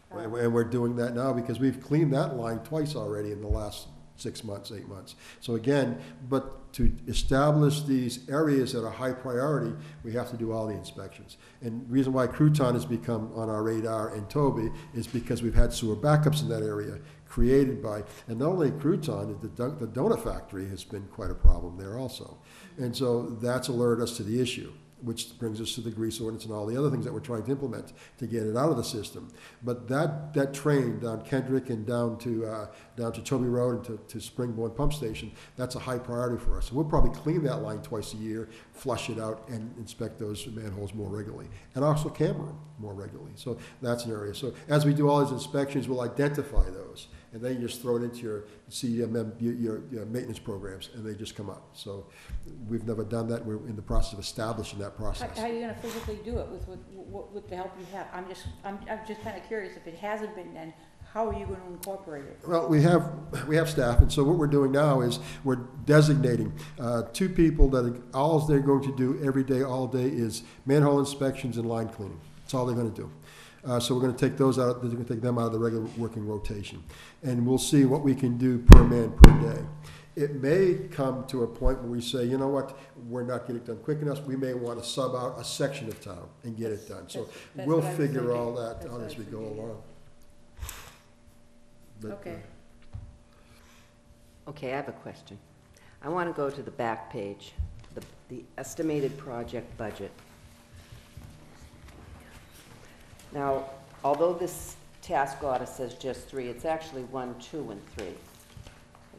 And we're doing that now, because we've cleaned that line twice already in the last 6 months, 8 months. So again, but to establish these areas that are high priority, we have to do all the inspections. And the reason why Crouton has become on our radar in Toby is because we've had sewer backups in that area created by, and not only Crouton, the donut factory has been quite a problem there also. And so that's alerted us to the issue, which brings us to the grease ordinance and all the other things that we're trying to implement to get it out of the system. But that train down Kendrick and down to Toby Road and to Springborn Pump Station, that's a high priority for us. So we'll probably clean that line twice a year, flush it out, and inspect those manholes more regularly, and also camera them more regularly. So that's an area. So as we do all these inspections, we'll identify those, and then you just throw it into your CMM, your maintenance programs, and they just come up. So we've never done that. We're in the process of establishing that process. How are you gonna physically do it with the help you have? I'm just kinda curious, if it hasn't been done, how are you gonna incorporate it? Well, we have staff, and so what we're doing now is we're designating 2 people that all they're going to do every day, all day, is manhole inspections and line cleaning. That's all they're going to do. So we're going to take those out. They're going to take them out of the regular working rotation, and we'll see what we can do per man per day. It may come to a point where we say, you know what, we're not getting it done quick enough. We may want to sub out a section of town and get it done. So That's we'll what I was figure thinking. all that That's out what as I we was go thinking. along. But, Okay. Okay, I have a question. I want to go to the back page, the estimated project budget. Now, although this task order says just 3, it's actually 1, 2, and 3,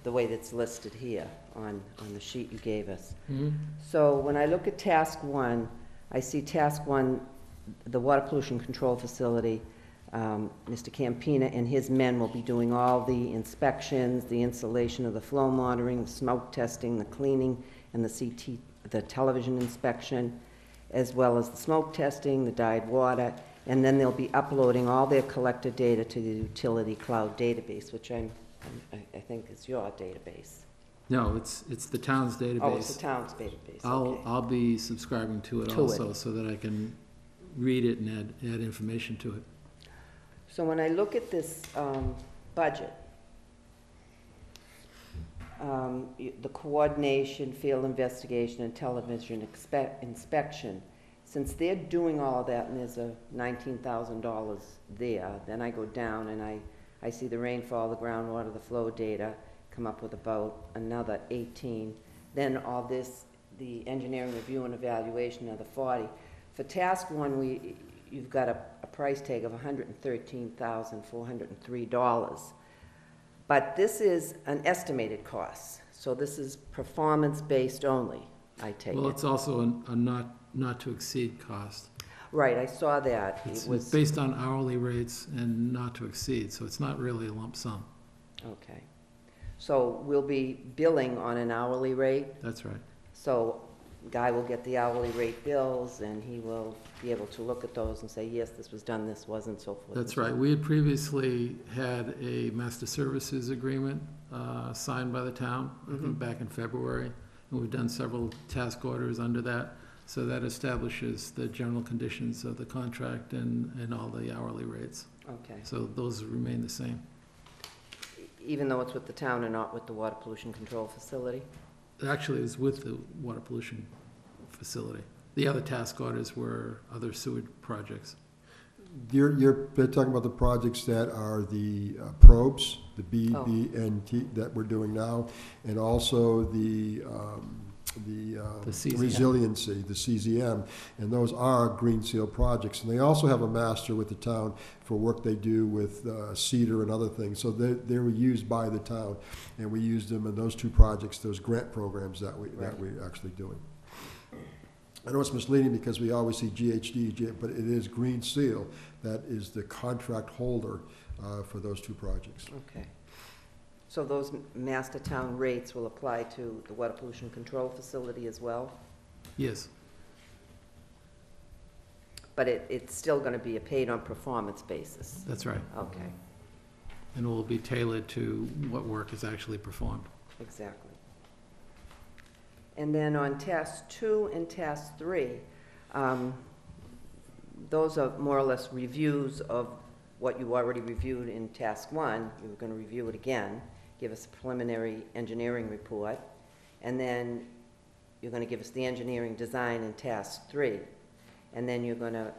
the way that's listed here on the sheet you gave us. Mhm. So when I look at task 1, I see task 1, the water pollution control facility. Mr. Campina and his men will be doing all the inspections, the installation of the flow monitoring, the smoke testing, the cleaning, and the television inspection, as well as the smoke testing, the dyed water, and then they'll be uploading all their collected data to the utility cloud database, which I think is your database. No, it's the town's database. Oh, it's the town's database, okay. I'll be subscribing to it To also, it. so that I can read it and add information to it. So when I look at this budget, the coordination, field investigation, and television inspection, since they're doing all of that and there's a $19,000 there, then I go down and I see the rainfall, the groundwater, the flow data, come up with about another 18. Then all this, the engineering review and evaluation, another 40. For task 1, you've got a price tag of $113,403. But this is an estimated cost, so this is performance-based only, I take it. Well, it's also a not to exceed cost. Right, I saw that. It's It was, based on hourly rates and not to exceed, so it's not really a lump sum. okay. So we'll be billing on an hourly rate, That's right. so Guy will get the hourly rate bills, and he will be able to look at those and say, yes, this was done, this wasn't, so forth. That's and so right. on. We had previously had a master services agreement signed by the town, I think Mhm. back in February, and we've done several task orders under that. So that establishes the general conditions of the contract and all the hourly rates. Okay, So those remain the same. even though it's with the town and not with the water pollution control facility? Actually, it was with the water pollution facility. The other task orders were other sewage projects. They're talking about the projects that are the probes, the B, Oh. B, and T that we're doing now, and also the CZM. resiliency, the CZM, and those are green seal projects. And they also have a master with the town for work they do with cedar and other things. So they were used by the town, and we used them in those 2 projects, those grant programs that we're actually doing. I know it's misleading because we always see GHD, but it is Green Seal that is the contract holder for those 2 projects. Okay. So those master town rates will apply to the water pollution control facility as well? Yes, But it's still going to be a paid on performance basis? that's right. Okay, And it will be tailored to what work is actually performed. exactly. And then on task 2 and task 3, those are more or less reviews of what you already reviewed in task 1. You were going to review it again, give us a preliminary engineering report, and then you're going to give us the engineering design in task 3. And then you're going to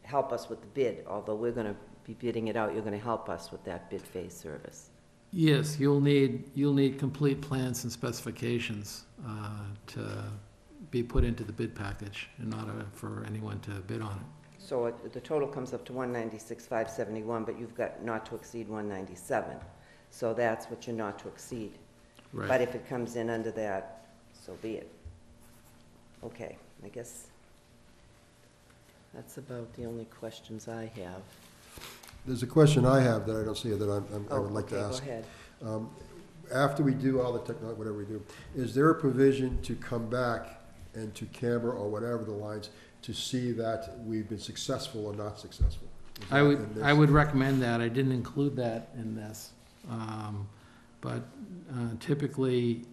help us with the bid. Although we're going to be bidding it out, you're going to help us with that bid phase service. Yes, you'll need complete plans and specifications to be put into the bid package in order for anyone to bid on it. So the total comes up to 196,571, but you've got not to exceed 197. So that's what you're not to exceed. But Right. if it comes in under that, so be it. Okay, I guess that's about the only questions I have. There's a question I have that I don't see that I would like to Oh, ask. okay, go ahead. After we do all the technology, whatever we do, is there a provision to come back and to camera or whatever the lines to see that we've been successful or not successful? Is I that would, in this? I would recommend that. I didn't include that in this. But typically,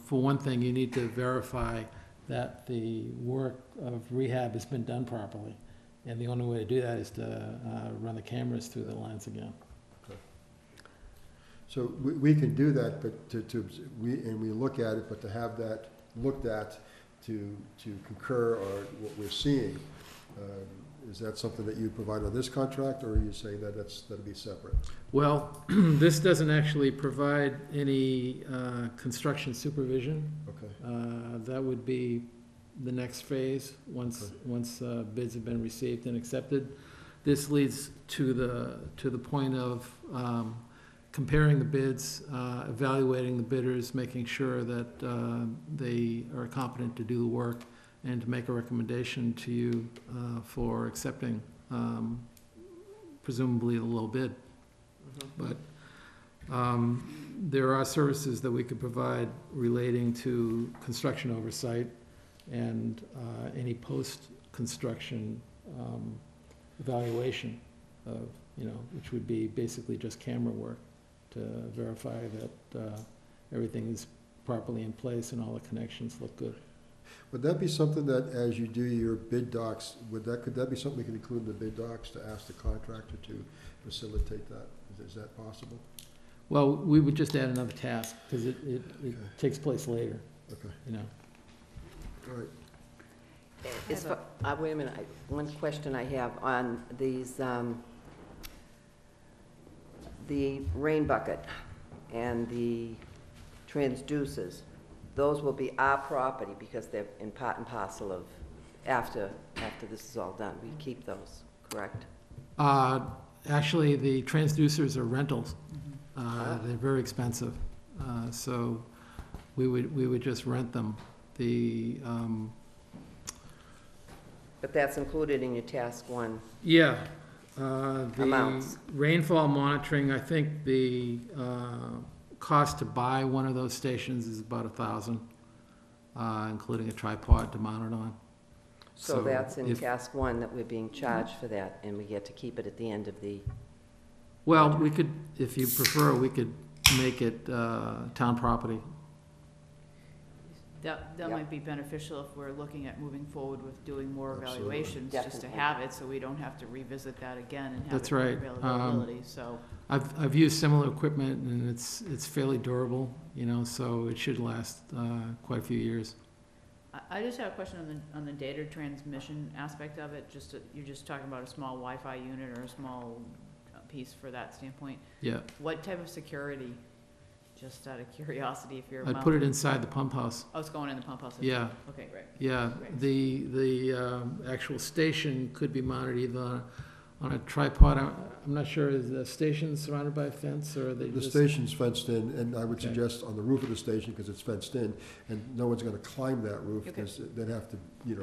for one thing, you need to verify that the work of rehab has been done properly. And the only way to do that is to run the cameras through the lines again. So we can do that, but we look at it, but to have that looked at to concur or what we're seeing is that something that you provide on this contract, or are you saying that that'll be separate? Well, this doesn't actually provide any construction supervision. Okay, That would be the next phase, once bids have been received and accepted. This leads to the point of comparing the bids, evaluating the bidders, making sure that they are competent to do the work, and to make a recommendation to you for accepting presumably the low bid. But there are services that we could provide relating to construction oversight and any post-construction evaluation of, which would be basically just camera work to verify that everything is properly in place and all the connections look good. would that be something that, as you do your bid docs, could that be something we can include in the bid docs to ask the contractor to facilitate that? Is that possible? Well, we would just add another task, because it Okay. takes place later, Okay, all right. Wait a minute, one question I have on these, the rain bucket and the transducers. Those will be our property because they're in part and parcel of, after this is all done, we keep those, correct? Actually, the transducers are rentals. Ah. They're very expensive, so we would just rent them. But that's included in your task one. Yeah. Amounts. The rainfall monitoring, I think the cost to buy one of those stations is about $1,000, including a tripod to mount it on. So that's in if- task one that we're being charged for that, and we get to keep it at the end of the, Well, we could, if you prefer, we could make it town property. That Yeah. might be beneficial if we're looking at moving forward with doing more Absolutely. evaluations, just to Definitely. have it, so we don't have to revisit that again and have That's it right. availability, so. I've used similar equipment, and it's fairly durable, so it should last quite a few years. I just have a question on the data transmission aspect of it, you're just talking about a small Wi-Fi unit or a small piece for that standpoint. Yeah, What type of security, just out of curiosity, if you're. I'd put it inside the pump house. Oh, it's going in the pump house? Yeah. Okay, great. Yeah, Right. the actual station could be mounted either on a tripod. I'm not sure, is the station surrounded by a fence, or are they The just? station's fenced in, and I would Okay. suggest on the roof of the station, because it's fenced in, and no one's gonna climb that roof, Okay. because they'd have to,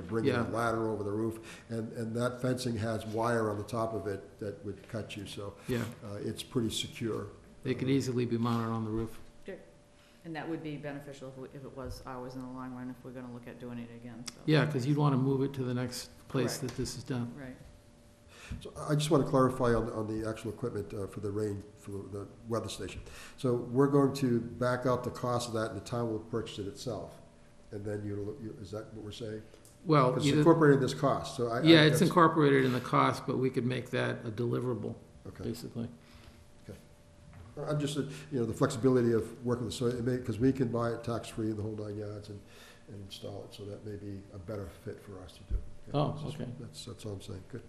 bring in a Yeah. ladder over the roof, and that fencing has wire on the top of it that would cut you, so Yeah, it's pretty secure. they could easily be mounted on the roof. And that would be beneficial if it was ours in the long run, if we're gonna look at doing it again, so. Yeah, because you'd want to move it to the next place Correct. that this is done. Right. So I just want to clarify on the actual equipment for the the weather station. So we're going to back out the cost of that, and the town will purchase it itself, and then is that what we're saying? Well, It's either, incorporated in this cost, so yeah, it's that's- incorporated in the cost, but we could make that a deliverable, Okay. basically. I'm just, the flexibility of working with, so it may, because we can buy it tax-free in the whole 9 yards and install it, so that may be a better fit for us to do. Oh, That's just- okay. That's all I'm saying, good.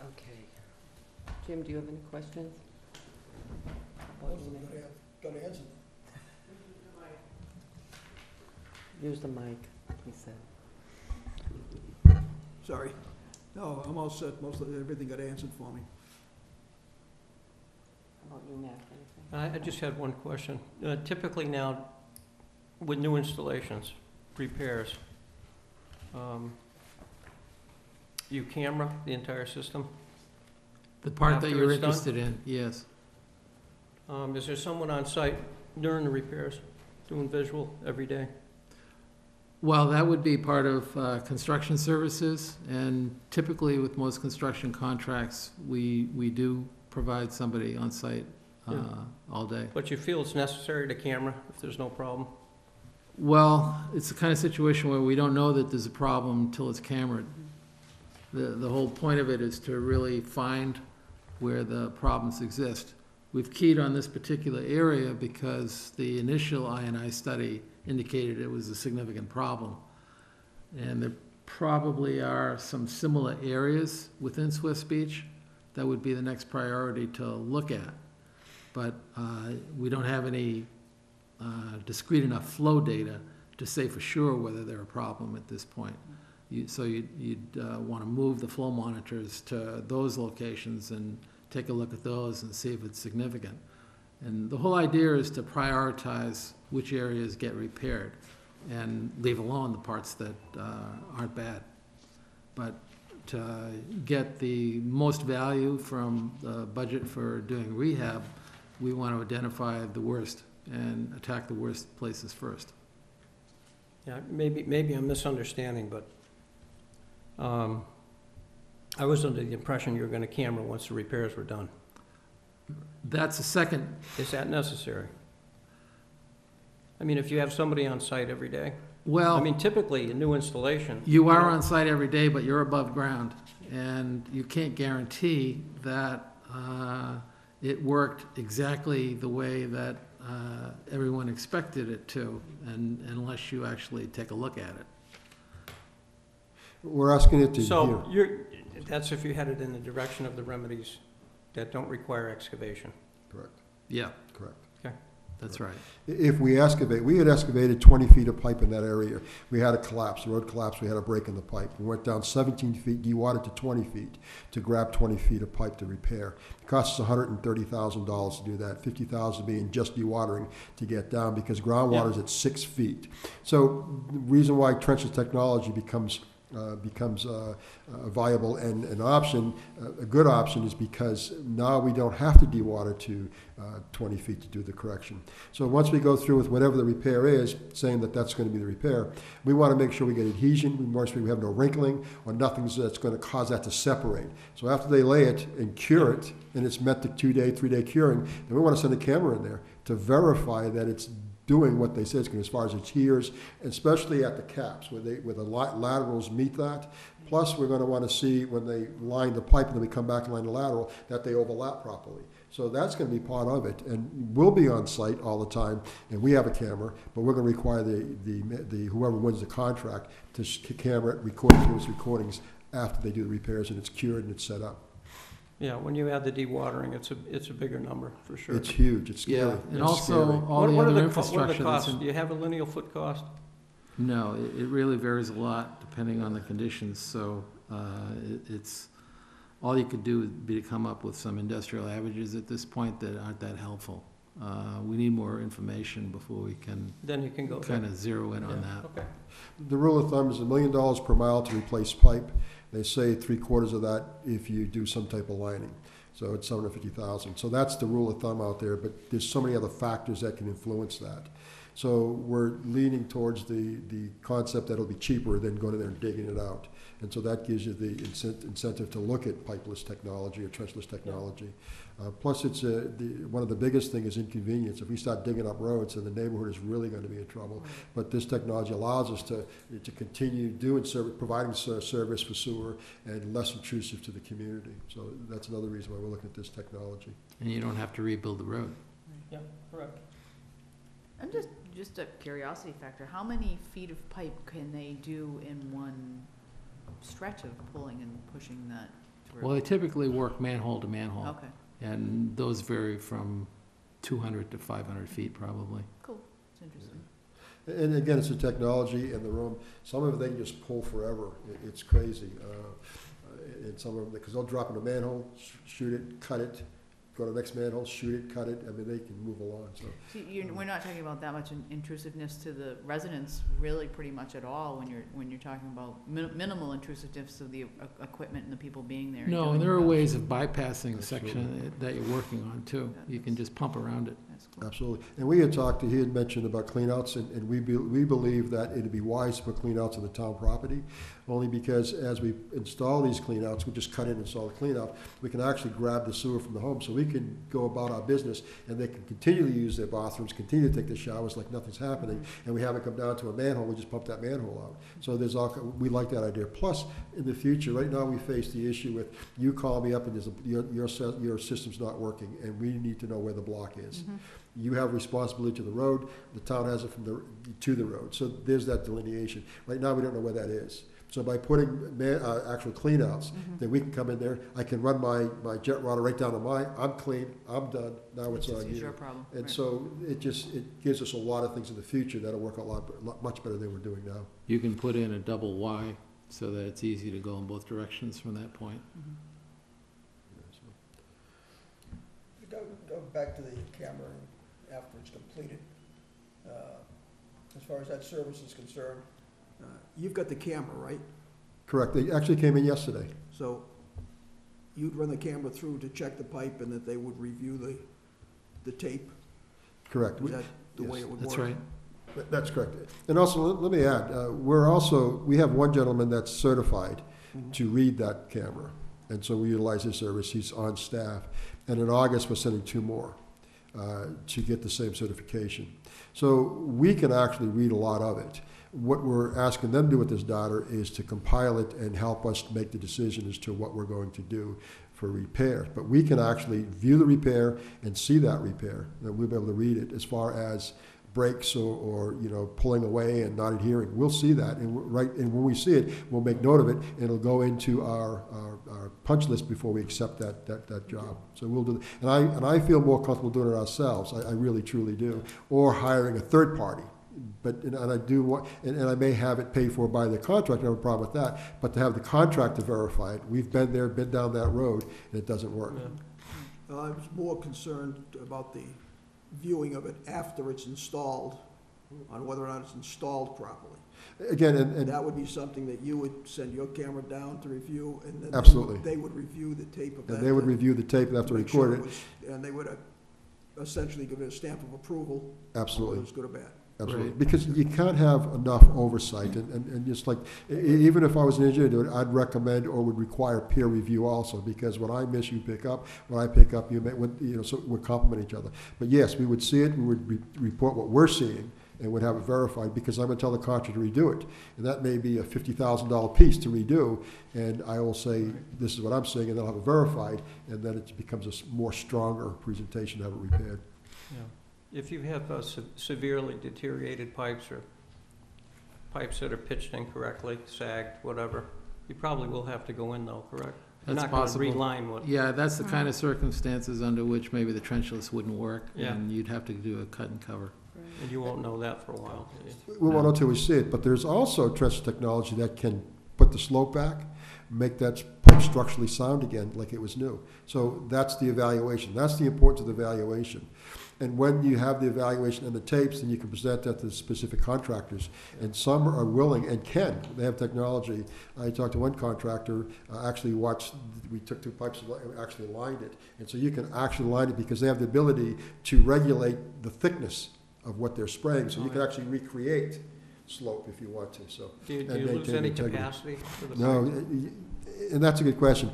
okay. Jim, do you have any questions? Got to answer. Use the mic, he said. Sorry. No, I'm all set. Most of everything got answered for me. How about you, Matt, anything? I just had one question. Typically now, with new installations, repairs, you camera the entire system? The part that After you're it's done? interested in, yes. Is there someone on site during the repairs doing visual every day? Well, that would be part of construction services, and typically with most construction contracts, we do provide somebody on site Yeah. all day. But you feel it's necessary to camera if there's no problem? Well, it's the kind of situation where we don't know that there's a problem until it's cambered. The whole point of it is to really find where the problems exist. We've keyed on this particular area because the initial I&I study indicated it was a significant problem. And there probably are some similar areas within Swiss Beach that would be the next priority to look at. But we don't have any discrete enough flow data to say for sure whether they're a problem at this point. So you'd want to move the flow monitors to those locations and take a look at those and see if it's significant. And the whole idea is to prioritize which areas get repaired and leave alone the parts that aren't bad. But to get the most value from the budget for doing rehab, we want to identify the worst and attack the worst places first. Yeah, maybe I'm misunderstanding, but I was under the impression you were gonna camera once the repairs were done. That's a second. Is that necessary? I mean, if you have somebody on site every day? Well, I mean, typically, a new installation. you are on site every day, but you're above ground, and you can't guarantee that it worked exactly the way that everyone expected it to, and unless you actually take a look at it. We're asking it to hear. So that's if you headed in the direction of the remedies that don't require excavation. Correct, Yeah, correct. that's right. If we excavate, we had excavated 20 feet of pipe in that area. We had a collapse, the road collapsed, we had a break in the pipe. We went down 17 feet, dewatered to 20 feet to grab 20 feet of pipe to repair. It costs us $130,000 to do that, $50,000 being just dewatering to get down because groundwater is at 6 feet. So the reason why trenchless technology becomes viable and an option, a good option, is because now we don't have to dewater to 20 feet to do the correction. So once we go through with whatever the repair is, saying that that's going to be the repair, we want to make sure we get adhesion, we have no wrinkling or nothing that's going to cause that to separate. So after they lay it and cure it, and it's met the 2-day, 3-day curing, then we want to send a camera in there to verify that it's doing what they say it's going to as far as its hears, especially at the caps where the laterals meet that. Plus, we're going to want to see when they line the pipe and then we come back and line the lateral that they overlap properly. So that's going to be part of it, and we'll be on site all the time, and we have a camera, but we're going to require the whoever wins the contract to camera it, record those recordings after they do the repairs and it's cured and it's set up. Yeah, when you add the dewatering, it's a bigger number, for sure. It's huge, it's scary. Yeah, and It's also scary. all the What are other what are infrastructure the that's costs? in. Do you have a lineal foot cost? No, it really varies a lot depending on the conditions, so it's, all you could do would be to come up with some industrial averages at this point that aren't that helpful. We need more information before we can Then you can go. kind of zero in on that. Okay. The rule of thumb is $1 million per mile to replace pipe. They say 3/4 of that if you do some type of lining. So it's $750,000. So that's the rule of thumb out there, but there's so many other factors that can influence that. So we're leaning towards the concept that it'll be cheaper than going in there and digging it out. And so that gives you the incentive to look at pipeless technology or trenchless technology. Plus, it's one of the biggest things is inconvenience. If we start digging up roads, then the neighborhood is really going to be in trouble. But this technology allows us to continue doing providing service for sewer and less intrusive to the community. So that's another reason why we're looking at this technology. And you don't have to rebuild the road. Yeah, correct. I'm just a curiosity factor, how many feet of pipe can they do in one stretch of pulling and pushing that through? Well, they typically work manhole to manhole. Okay, And those vary from 200 to 500 feet probably. cool, it's interesting. And again, it's a technology in the room. Some of it they can just pull forever. It's crazy. And some of them, because they'll drop in a manhole, shoot it, cut it, go to the next manhole, shoot it, cut it. I mean, they can move along. So We're not talking about that much intrusiveness to the residents, really, pretty much at all, when you're talking about minimal intrusiveness to the equipment and the people being there. No, doing and there are the- ways of bypassing the section that you're working on too. You can just pump around it. That's That's cool. Absolutely. And we had talked, he had mentioned about cleanouts, and we believe that it'd be wise to put cleanouts on the town property, only because as we install these cleanouts, we just cut in and install the cleanout, we can actually grab the sewer from the home, so we can go about our business, and they can continue to use their bathrooms, continue to take their showers like nothing's happening, and we have it come down to a manhole, we just pump that manhole out. So there's all, we like that idea. Plus, in the future, right now, we face the issue with, you call me up and your system's not working, and we need to know where the block is. You have responsibility to the road, the town has it to the road. So there's that delineation. Right now, we don't know where that is. So by putting actual cleanouts, then we can come in there, I can run my jet rotor right down to I'm clean, I'm done, now it's on It's your you. problem. And right. so it gives us a lot of things in the future that'll work much better than we're doing now. You can put in a double Y so that it's easy to go in both directions from that point. Go back to the camera after it's completed. As far as that service is concerned, you've got the camera, right? Correct, they actually came in yesterday. So you'd run the camera through to check the pipe and that they would review the tape? Correct. Is that the way it would work? That's right. That's correct. And also, let me add, we have one gentleman that's certified to read that camera. And so we utilize his service, he's on staff. And in August, we're sending 2 more to get the same certification. So we can actually read a lot of it. What we're asking them to do with this data is to compile it and help us make the decision as to what we're going to do for repair. But we can actually view the repair and see that repair, and we'll be able to read it as far as breaks or pulling away and not adhering. We'll see that, and when we see it, we'll make note of it, and it'll go into our punch list before we accept that job. So we'll do that. And I feel more comfortable doing it ourselves. I really truly do, or hiring a third party. But and I do want, and I may have it paid for by the contractor. I have a problem with that. But to have the contractor verify it, we've been there, been down that road, and it doesn't work. I was more concerned about the viewing of it after it's installed, on whether or not it's installed properly. Again, and That would be something that you would send your camera down to review, and then Absolutely. they would review the tape of that. and they would review the tape and have to make sure record it. was- And they would essentially give it a stamp of approval, whether Absolutely. it was good or bad. Absolutely, Right. because you can't have enough oversight, and just like, even if I was an engineer to do it, I'd recommend or would require peer review also, because when I miss, you pick up, when I pick up, you may, so we complement each other. But yes, we would see it, we would report what we're seeing, and would have it verified, because I'm gonna tell the contractor to redo it. And that may be a $50,000 piece to redo, and I will say, this is what I'm seeing, and they'll have it verified, and then it becomes a more stronger presentation to have it repaired. Yeah. If you have severely deteriorated pipes or pipes that are pitched incorrectly, sagged, whatever, you probably will have to go in though, correct? You're That's not gonna possible. reline what, Yeah, that's the kind of circumstances under which maybe the trenchless wouldn't work, Yeah. and you'd have to do a cut and cover. and you won't know that for a while. do you? We won't know until we see it, but there's also trench technology that can put the slope back, make that pipe structurally sound again like it was new. So that's the evaluation. That's the importance of the evaluation. And when you have the evaluation and the tapes, then you can present that to the specific contractors. And some are willing and can. They have technology. I talked to one contractor, actually watched, we took 2 pipes and actually lined it. And so you can actually line it because they have the ability to regulate the thickness of what they're spraying. So you can actually recreate slope if you want to, so. Do you and lose maintain any integrity. capacity to the No, pipe? and that's a good question.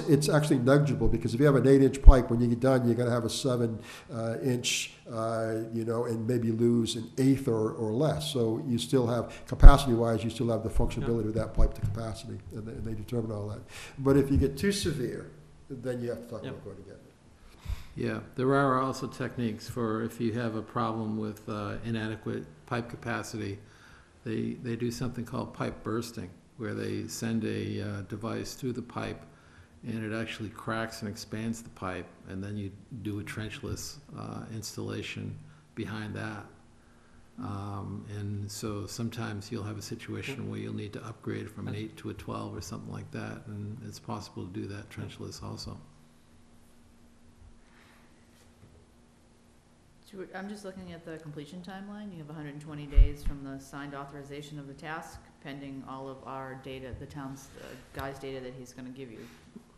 It's actually negligible, because if you have an 8-inch pipe, when you get done, you're gonna have a 7-inch, and maybe lose an eighth or less. So you still have, capacity-wise, you still have the functionality of that pipe to capacity, and they determine all that. But if you get too severe, then you have to talk Yep. about going to get it. Yeah, there are also techniques for if you have a problem with inadequate pipe capacity. They do something called pipe bursting, where they send a device through the pipe, and it actually cracks and expands the pipe, and then you do a trenchless installation behind that. And so sometimes you'll have a situation where you'll need to upgrade from an 8 to a 12 or something like that, and it's possible to do that trenchless also. I'm just looking at the completion timeline. You have 120 days from the signed authorization of the task, pending all of our data, the town's, guy's data that he's gonna give you.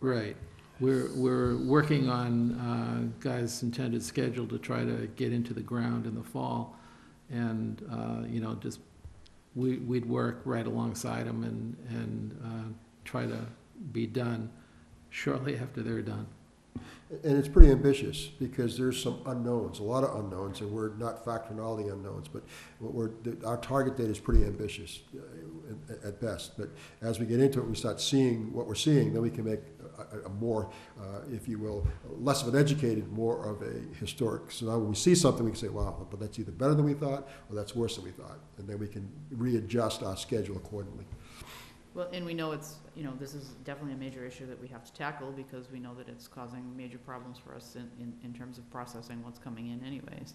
Right. We're working on Guy's intended schedule to try to get into the ground in the fall. And, just, we'd work right alongside them and try to be done shortly after they're done. And it's pretty ambitious, because there's some unknowns, a lot of unknowns, and we're not factoring all the unknowns, but our target date is pretty ambitious at best. But as we get into it, we start seeing what we're seeing, then we can make a more, if you will, less of an educated, more of a historic. So now when we see something, we can say, wow, but that's either better than we thought, or that's worse than we thought. And then we can readjust our schedule accordingly. Well, and we know it's, this is definitely a major issue that we have to tackle, because we know that it's causing major problems for us in terms of processing what's coming in anyways.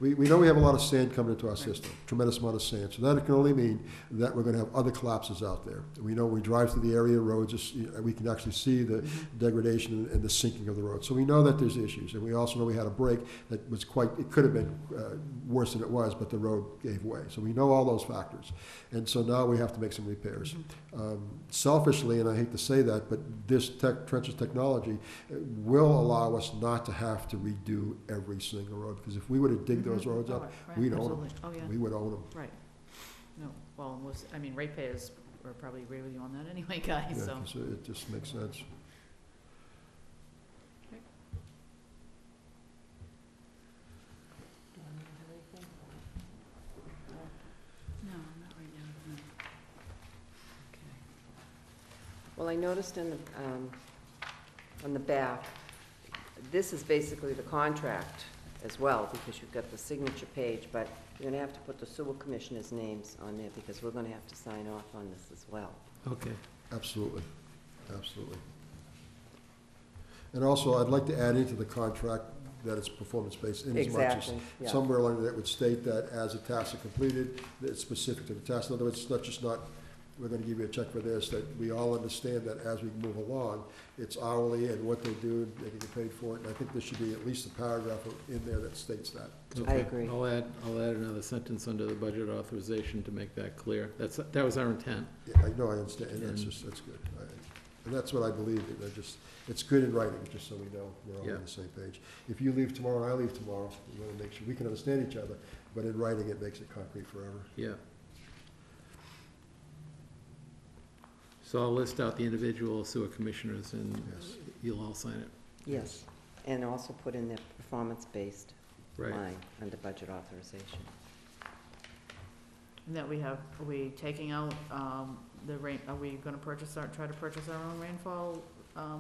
We know we have a lot of sand coming into our Right. system, tremendous amount of sand. So that can only mean that we're gonna have other collapses out there. We know when we drive through the area, roads, we can actually see the degradation and the sinking of the road. So we know that there's issues, and we also know we had a break that was it could have been worse than it was, but the road gave way. So we know all those factors. And so now we have to make some repairs. Selfishly, and I hate to say that, but this trenches technology will allow us not to have to redo every single road, because if we were to dig those roads up, we'd own them. Oh, yeah, We would own them. right. No, well, ratepayers are probably agree with you on that anyway, guys, Yeah, so. 'cause it just makes sense. No, not right now, no. Well, I noticed on the back, this is basically the contract as well, because you've got the signature page, but you're gonna have to put the sewer commissioners' names on there, because we're gonna have to sign off on this as well. Okay. Absolutely, absolutely. And also, I'd like to add into the contract that it's performance-based in as much as Exactly, yeah. somewhere along there it would state that as a task is completed, that it's specific to the task. In other words, it's not, we're gonna give you a check for this, that we all understand that as we move along, it's hourly and what they do, they can get paid for it. And I think there should be at least a paragraph in there that states that. I Okay. agree. I'll add another sentence under the budget authorization to make that clear. That was our intent. Yeah, I know, I understand, and that's good. And that's what I believe, it's good in writing, just so we know we're all Yeah. on the same page. If you leave tomorrow and I leave tomorrow, we wanna make sure we can understand each other, but in writing, it makes it concrete forever. Yeah. So I'll list out the individual sewer commissioners, and Yes. you'll all sign it. Yes, and also put in the performance-based Right. line under budget authorization. And that are we taking out, the rain, are we gonna try to purchase our own rainfall,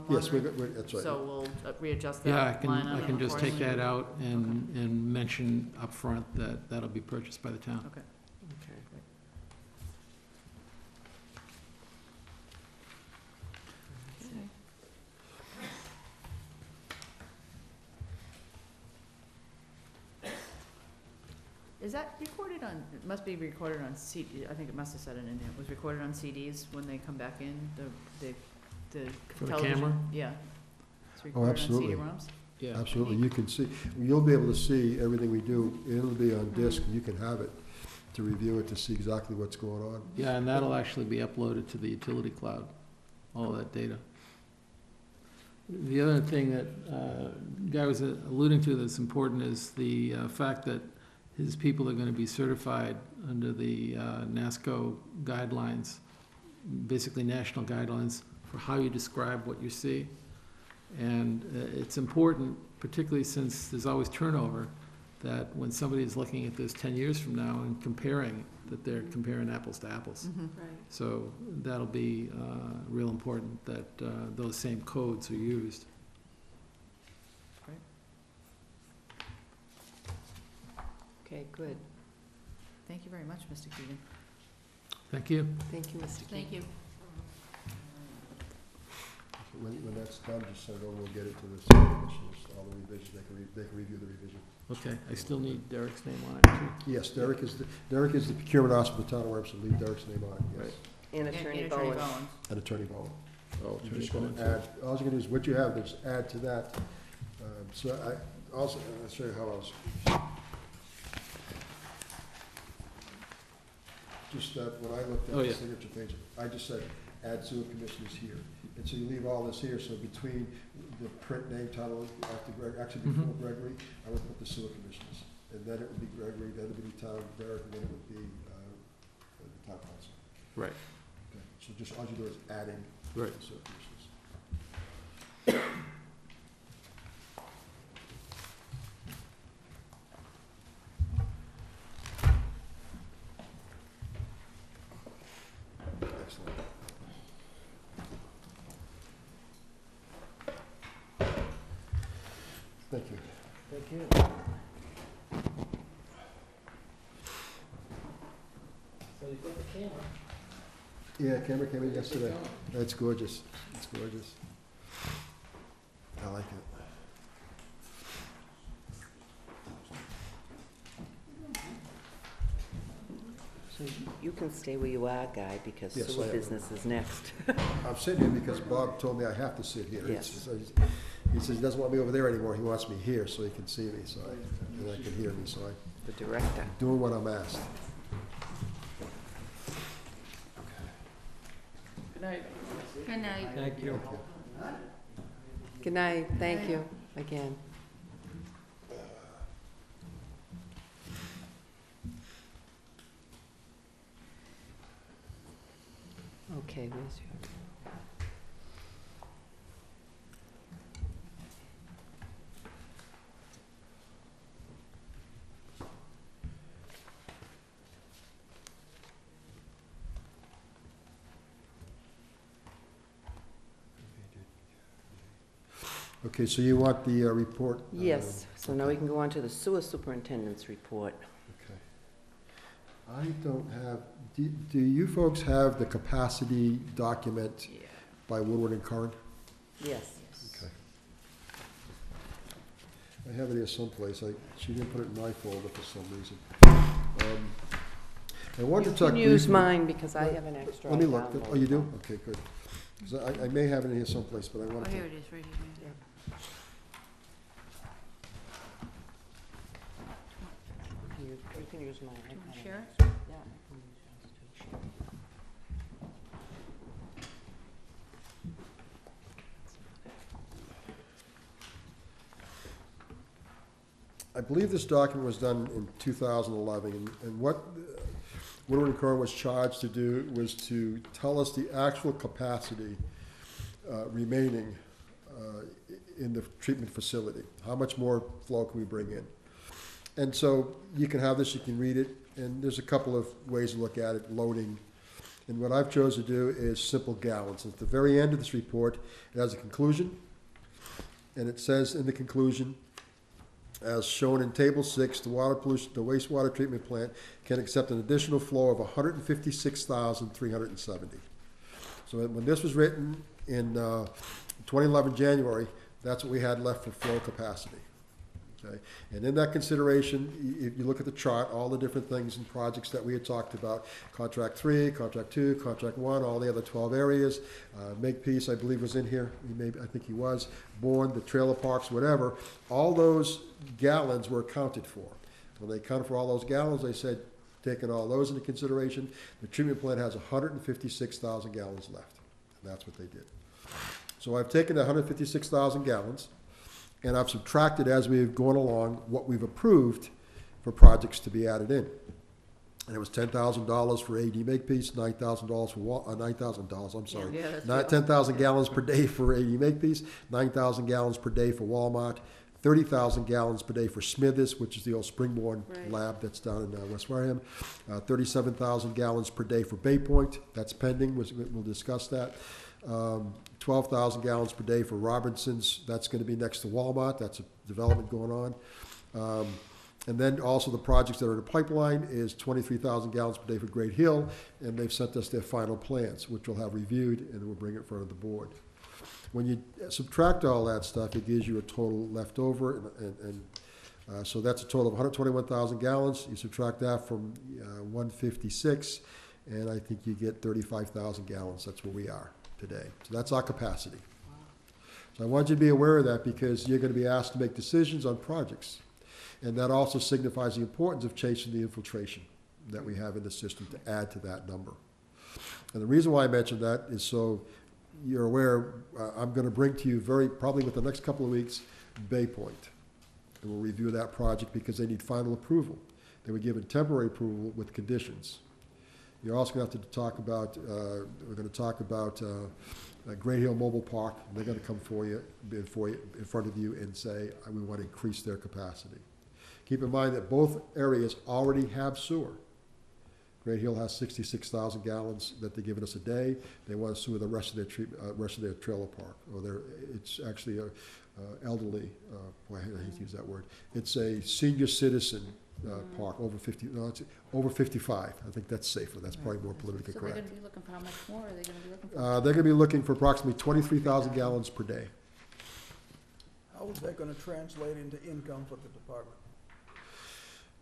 Yes, monitoring? that's right. So we'll readjust Yeah, that line item I can just take accordingly? that out and mention upfront that that'll be purchased by the town. Okay. Okay. Is that recorded on, it must be recorded on I think it must have said it in there, it was recorded on CDs when they come back in, the For the television? camera? Yeah. It's recorded on absolutely. CD-ROMs? Yeah. Absolutely, you can see, you'll be able to see everything we do, it'll be on disk, and you can have it to review it, to see exactly what's going on. Yeah, and that'll actually be uploaded to the utility cloud, all that data. The other thing that Guy was alluding to that's important is the fact that his people are gonna be certified under the NASCO guidelines, basically national guidelines for how you describe what you see. And it's important, particularly since there's always turnover, that when somebody is looking at this 10 years from now and comparing, that they're comparing apples to apples. Mm-hmm. Right. So that'll be real important that those same codes are used. Okay, good. Thank you very much, Mr. Keegan. Thank you. Thank you, Mr. Thank you. When that's done, just send it over, we'll get it to the city commissioners, all the revisions, they can review the revision. Okay, I still need Derek's name on it, too. Yes, Derek is the procurement officer for the town of Wareham, so leave Derek's name on it, yes. Right. And Attorney Bowen. And Attorney Bowen. Oh, You're just gonna add, all you're gonna do is, what you have, just add to that. So I, also, I'll show you how else. Just when I looked at Oh, the yeah. signature page, I just said, add sewer commissioners here. And so you leave all this here, so between the print name title, after actually before Gregory, I would put the sewer commissioners. And then it would be Gregory, then it would be town Barrett, and then it would be, the town council. Right. Okay, so just all you do is adding Right. the sewer commissioners. Excellent. Thank you. Thank you. So you got the camera? Yeah, camera came in yesterday. It's gorgeous. It's gorgeous. I like it. So you can stay where you are, Guy, because Yes, I sewer am. business is next. I'm sitting here because Bob told me I have to sit here. Yes. He says he doesn't want me over there anymore. He wants me here so he can see me, and I can hear me, so I'm The director. doing what I'm asked. Good night. Good night. Thank you. Good night, thank you again. Okay, where's your? Okay, so you want the report? Yes, so now we can go on to the sewer superintendent's report. Okay. I don't have, do you folks have the capacity document Yeah. by Woodward and Curran? Yes. Okay. I have it here someplace. She didn't put it in my folder for some reason. I wanted You to talk can use briefly- mine because I have an extra. Let me look. download. Oh, you do? Okay, good. 'Cause I may have it in here someplace, but I Oh, wanted here to. it is, right here. You can use mine. I Want to can- share it? Yeah, I can use yours too. I believe this document was done in 2011, and what Woodward and Curran was charged to do was to tell us the actual capacity remaining in the treatment facility. How much more flow can we bring in? And so you can have this, you can read it, and there's a couple of ways to look at it, loading. And what I've chosen to do is simple gallons. At the very end of this report, it has a conclusion, and it says in the conclusion, as shown in Table 6, the wastewater treatment plant can accept an additional flow of 156,370. So when this was written in 2011 January, that's what we had left for flow capacity. Okay? And in that consideration, if you look at the chart, all the different things and projects that we had talked about, Contract 3, Contract 2, Contract 1, all the other 12 areas, Makepeace, I believe, was in here, I think he was, Bourne, the trailer parks, whatever, all those gallons were accounted for. When they accounted for all those gallons, they said, taking all those into consideration, the treatment plant has 156,000 gallons left. And that's what they did. So I've taken the 156,000 gallons, and I've subtracted as we've gone along what we've approved for projects to be added in. And it was $10,000 for AD Makepeace, $9,000 for $9,000, I'm sorry. Yeah, that's Not 10,000 gallons per day for AD Makepeace, 9,000 gallons per day for Walmart, 30,000 gallons per day for Smithers, which is the old Springborn Right. lab that's down in West Wareham, 37,000 gallons per day for Bay Point, that's pending, we'll discuss that. 12,000 gallons per day for Robinson's, that's going to be next to Walmart, that's a development going on. And then also the projects that are in the pipeline is 23,000 gallons per day for Great Hill, and they've sent us their final plans, which we'll have reviewed, and then we'll bring it in front of the board. When you subtract all that stuff, it gives you a total left over, so that's a total of 121,000 gallons. You subtract that from 156, and I think you get 35,000 gallons. That's where we are today. So that's our capacity. So I want you to be aware of that because you're going to be asked to make decisions on projects. And that also signifies the importance of chasing the infiltration that we have in the system to add to that number. And the reason why I mentioned that is so you're aware, I'm gonna bring to you probably within the next couple of weeks, Bay Point. And we'll review that project because they need final approval. They were given temporary approval with conditions. You're also gonna have to talk about, we're gonna talk about, Great Hill Mobile Park. They're gonna come in front of you and say, we wanna increase their capacity. Keep in mind that both areas already have sewer. Great Hill has 66,000 gallons that they're giving us a day. They want to sewer the rest of their rest of their trailer park, or it's actually a elderly, boy, I hate to use that word. It's a senior citizen park, over 50, no, it's over 55. I think that's safer. That's probably more politically So correct. they're gonna be looking for how much more are they gonna be looking for? They're gonna be looking for approximately 23,000 gallons per day. How is that gonna translate into income for the department?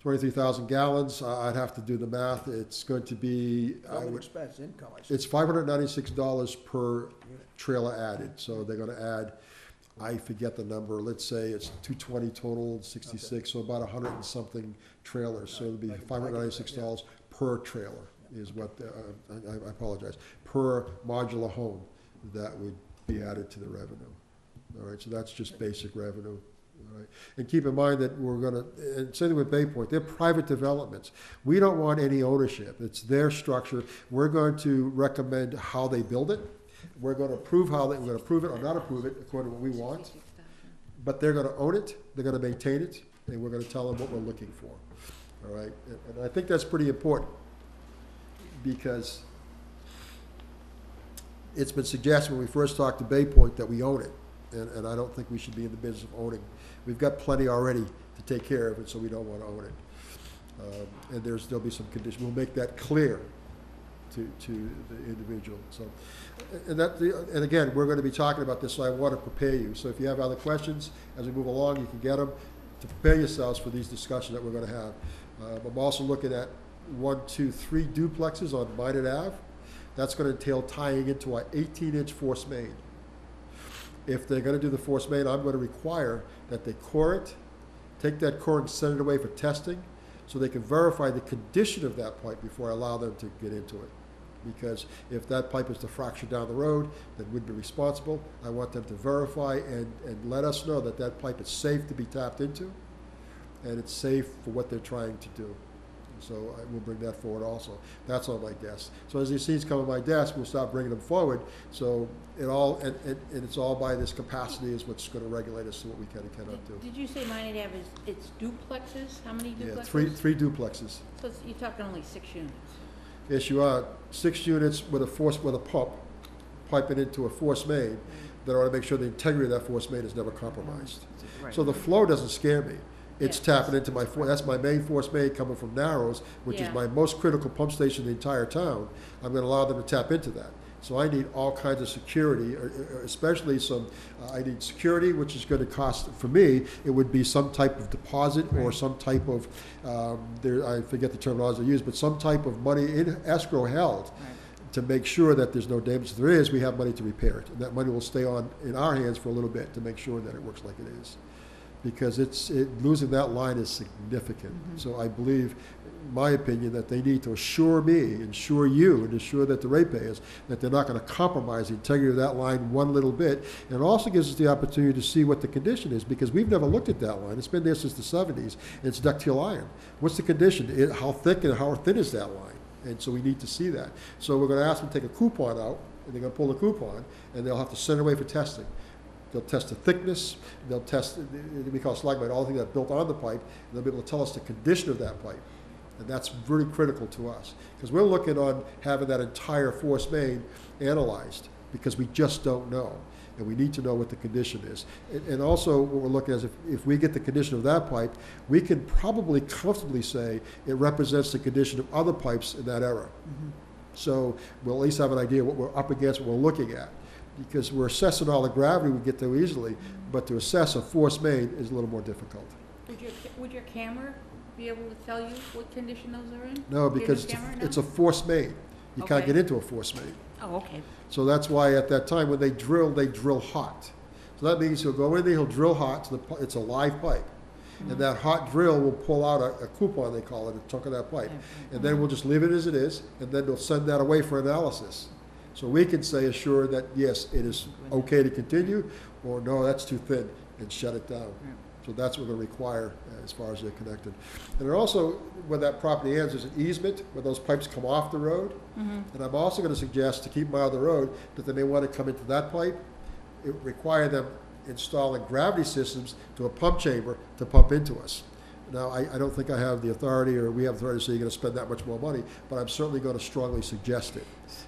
23,000 gallons, I'd have to do the math. It's going to be, Government expense, income, I see. it's $596 per trailer added. So they're gonna add, I forget the number, let's say it's 220 total, 66, so about 100 and something trailers. So it'll be $596 per trailer is what, I apologize, per modular home that would be added to the revenue. All right, so that's just basic revenue. All right. And keep in mind that we're gonna, and same thing with Bay Point, they're private developments. We don't want any ownership. It's their structure. We're going to recommend how they build it. We're gonna approve we're gonna approve it or not approve it according to what we want. But they're gonna own it, they're gonna maintain it, and we're gonna tell them what we're looking for. All right, and I think that's pretty important because it's been suggested when we first talked to Bay Point that we own it. And I don't think we should be in the business of owning. We've got plenty already to take care of it, so we don't want to own it. And there'll be some condition. We'll make that clear to the individual. So, and again, we're going to be talking about this, so I want to prepare you. So if you have other questions as we move along, you can get them to prepare yourselves for these discussions that we're going to have. I'm also looking at 1, 2, 3 duplexes on Minot Ave. That's going to entail tying into our 18-inch force main. If they're gonna do the force main, I'm gonna require that they core it, take that core and send it away for testing, so they can verify the condition of that pipe before I allow them to get into it. Because if that pipe is to fracture down the road, then we'd be responsible. I want them to verify and let us know that that pipe is safe to be tapped into, and it's safe for what they're trying to do. So I will bring that forward also. That's on my desk. So as these things come on my desk, we'll start bringing them forward. So it all, and it's all by this capacity is what's going to regulate us to what we can and cannot do. Did you say Minot Ave it's duplexes? How many duplexes? Yeah, three duplexes. So you're talking only 6 units? Yes, you are. 6 units with a pump, piping into a force main that ought to make sure the integrity of that force main is never compromised. Right. So the flow doesn't scare me. It's Yeah. tapping into that's my main force main coming from Narrows, which is Yeah. my most critical pump station in the entire town. I'm gonna allow them to tap into that. So I need all kinds of security, especially I need security, which is gonna cost, for me, it would be some type of deposit or some type of, I forget the terminology I use, but some type of money in escrow held to make sure that there's no damage. If there is, we have money to repair it. And that money will stay in our hands for a little bit to make sure that it works like it is. Because losing that line is significant. Mm-hmm. So I believe, in my opinion, that they need to assure me, assure you, and assure that the ratepayers, that they're not gonna compromise the integrity of that line one little bit. And it also gives us the opportunity to see what the condition is, because we've never looked at that line. It's been there since the 70s, and it's ductile iron. What's the condition? How thick and how thin is that line? And so we need to see that. So we're gonna ask them to take a coupon out, and they're gonna pull the coupon, and they'll have to send it away for testing. They'll test the thickness, they'll test, we call slag all the things that are built on the pipe, and they'll be able to tell us the condition of that pipe. And that's very critical to us, because we're looking on having that entire force main analyzed, because we just don't know. And we need to know what the condition is. And also, what we're looking at is if we get the condition of that pipe, we can probably comfortably say it represents the condition of other pipes in that era. Mm-hmm. So we'll at least have an idea what we're up against, what we're looking at. Because we're assessing all the gravity we get to easily, but to assess a force main is a little more difficult. Would your camera be able to tell you what condition those are in? No, Do you have because camera now? it's a force main. You can't Okay. get into a force main. Oh, okay. So that's why at that time when they drill hot. So that means he'll go in there, he'll drill hot, to it's a live pipe. And that hot drill will pull out a coupon, they call it, a chunk of that pipe. And then we'll just leave it as it is, and then they'll send that away for analysis. So we can say assured that, yes, it is okay to continue, or no, that's too thin, and shut it down. So that's what we're going to require as far as they're connected. And also, when that property ends, there's an easement where those pipes come off the road. And I'm also going to suggest, to keep them out of the road, that they may want to come into that pipe. It would require them installing gravity systems to a pump chamber to pump into us. Now, I don't think I have the authority, or we have authority to say you're going to spend that much more money, but I'm certainly going to strongly suggest it,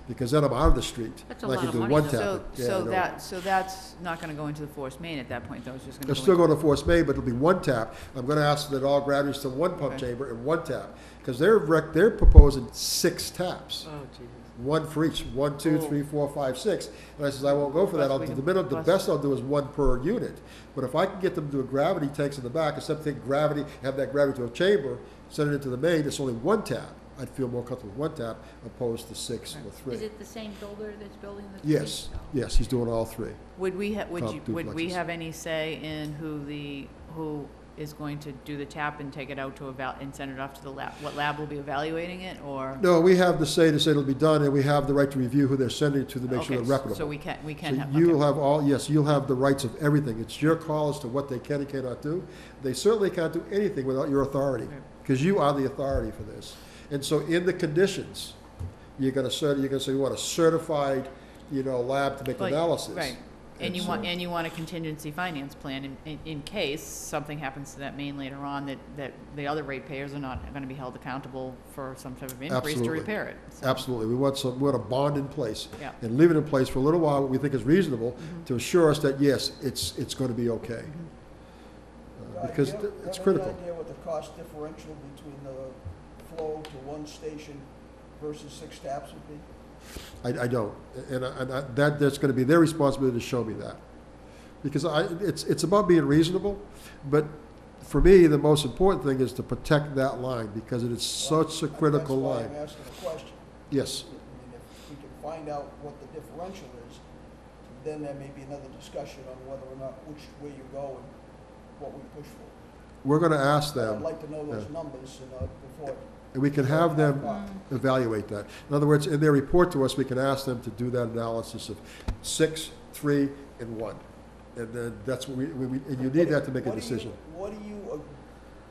because then I'm out of the street. That's a and I lot can of do money, one though. tap. Yeah, I know. So that's not gonna go into the force main at that point, though, it's just gonna They're go still into. going to force main, but it'll be one tap. I'm going to ask that all gravities to one pump Okay. chamber and one tap, because they're proposing 6 taps. Oh, Jesus. One for each, 1, 2, 3, 4, 5, 6. And I says, I won't go for that. Plus we The can- minimum, the plus- best I'll do is 1 per unit. But if I can get them to do a gravity tanks in the back, instead of taking gravity, have that gravity to a chamber, send it into the main, it's only 1 tap. I'd feel more comfortable with 1 tap opposed to 6 or 3. Is it the same builder that's building the? Yes, yes, he's doing all 3. Would we would we duplexes. have any say in who is going to do the tap and take it out to and send it off to the lab? What lab will be evaluating it, or? No, we have the say to say it'll be done, and we have the right to review who they're sending it to make sure Okay, they're reputable. So we can So have, you'll okay. have all, yes, you'll have the rights of everything. It's your call as to what they can and cannot do. They certainly can't do anything without your authority, Right. because you are the authority for this. And so in the conditions, you're gonna say you want a certified, lab to make Like, analysis. Right, and you so- want a contingency finance plan in case something happens to that main later on, that the other ratepayers are not gonna be held accountable for some type of increase to Absolutely. repair it. So- Absolutely. We want a bond in place. Yeah. And leave it in place for a little while, what we think is reasonable, Mhm. to assure us that, yes, it's gonna be okay. Because Do you it's have critical. any idea what the cost differential between the flow to one station versus 6 taps would be? I don't, that's gonna be their responsibility to show me that. Because it's about being reasonable, but for me, the most important thing is to protect that line, because it is such a critical line. That's why I'm asking the question. Yes, I mean, if we can find out what the differential is, then there may be another discussion on whether or not, which way you go and what we push for. we're gonna ask I'd them, like to know those yeah. numbers, before. and we can have them Mm. evaluate that. In other words, in their report to us, we can ask them to do that analysis of 6, 3, and 1. And then that's what and you need that to make a decision. What are you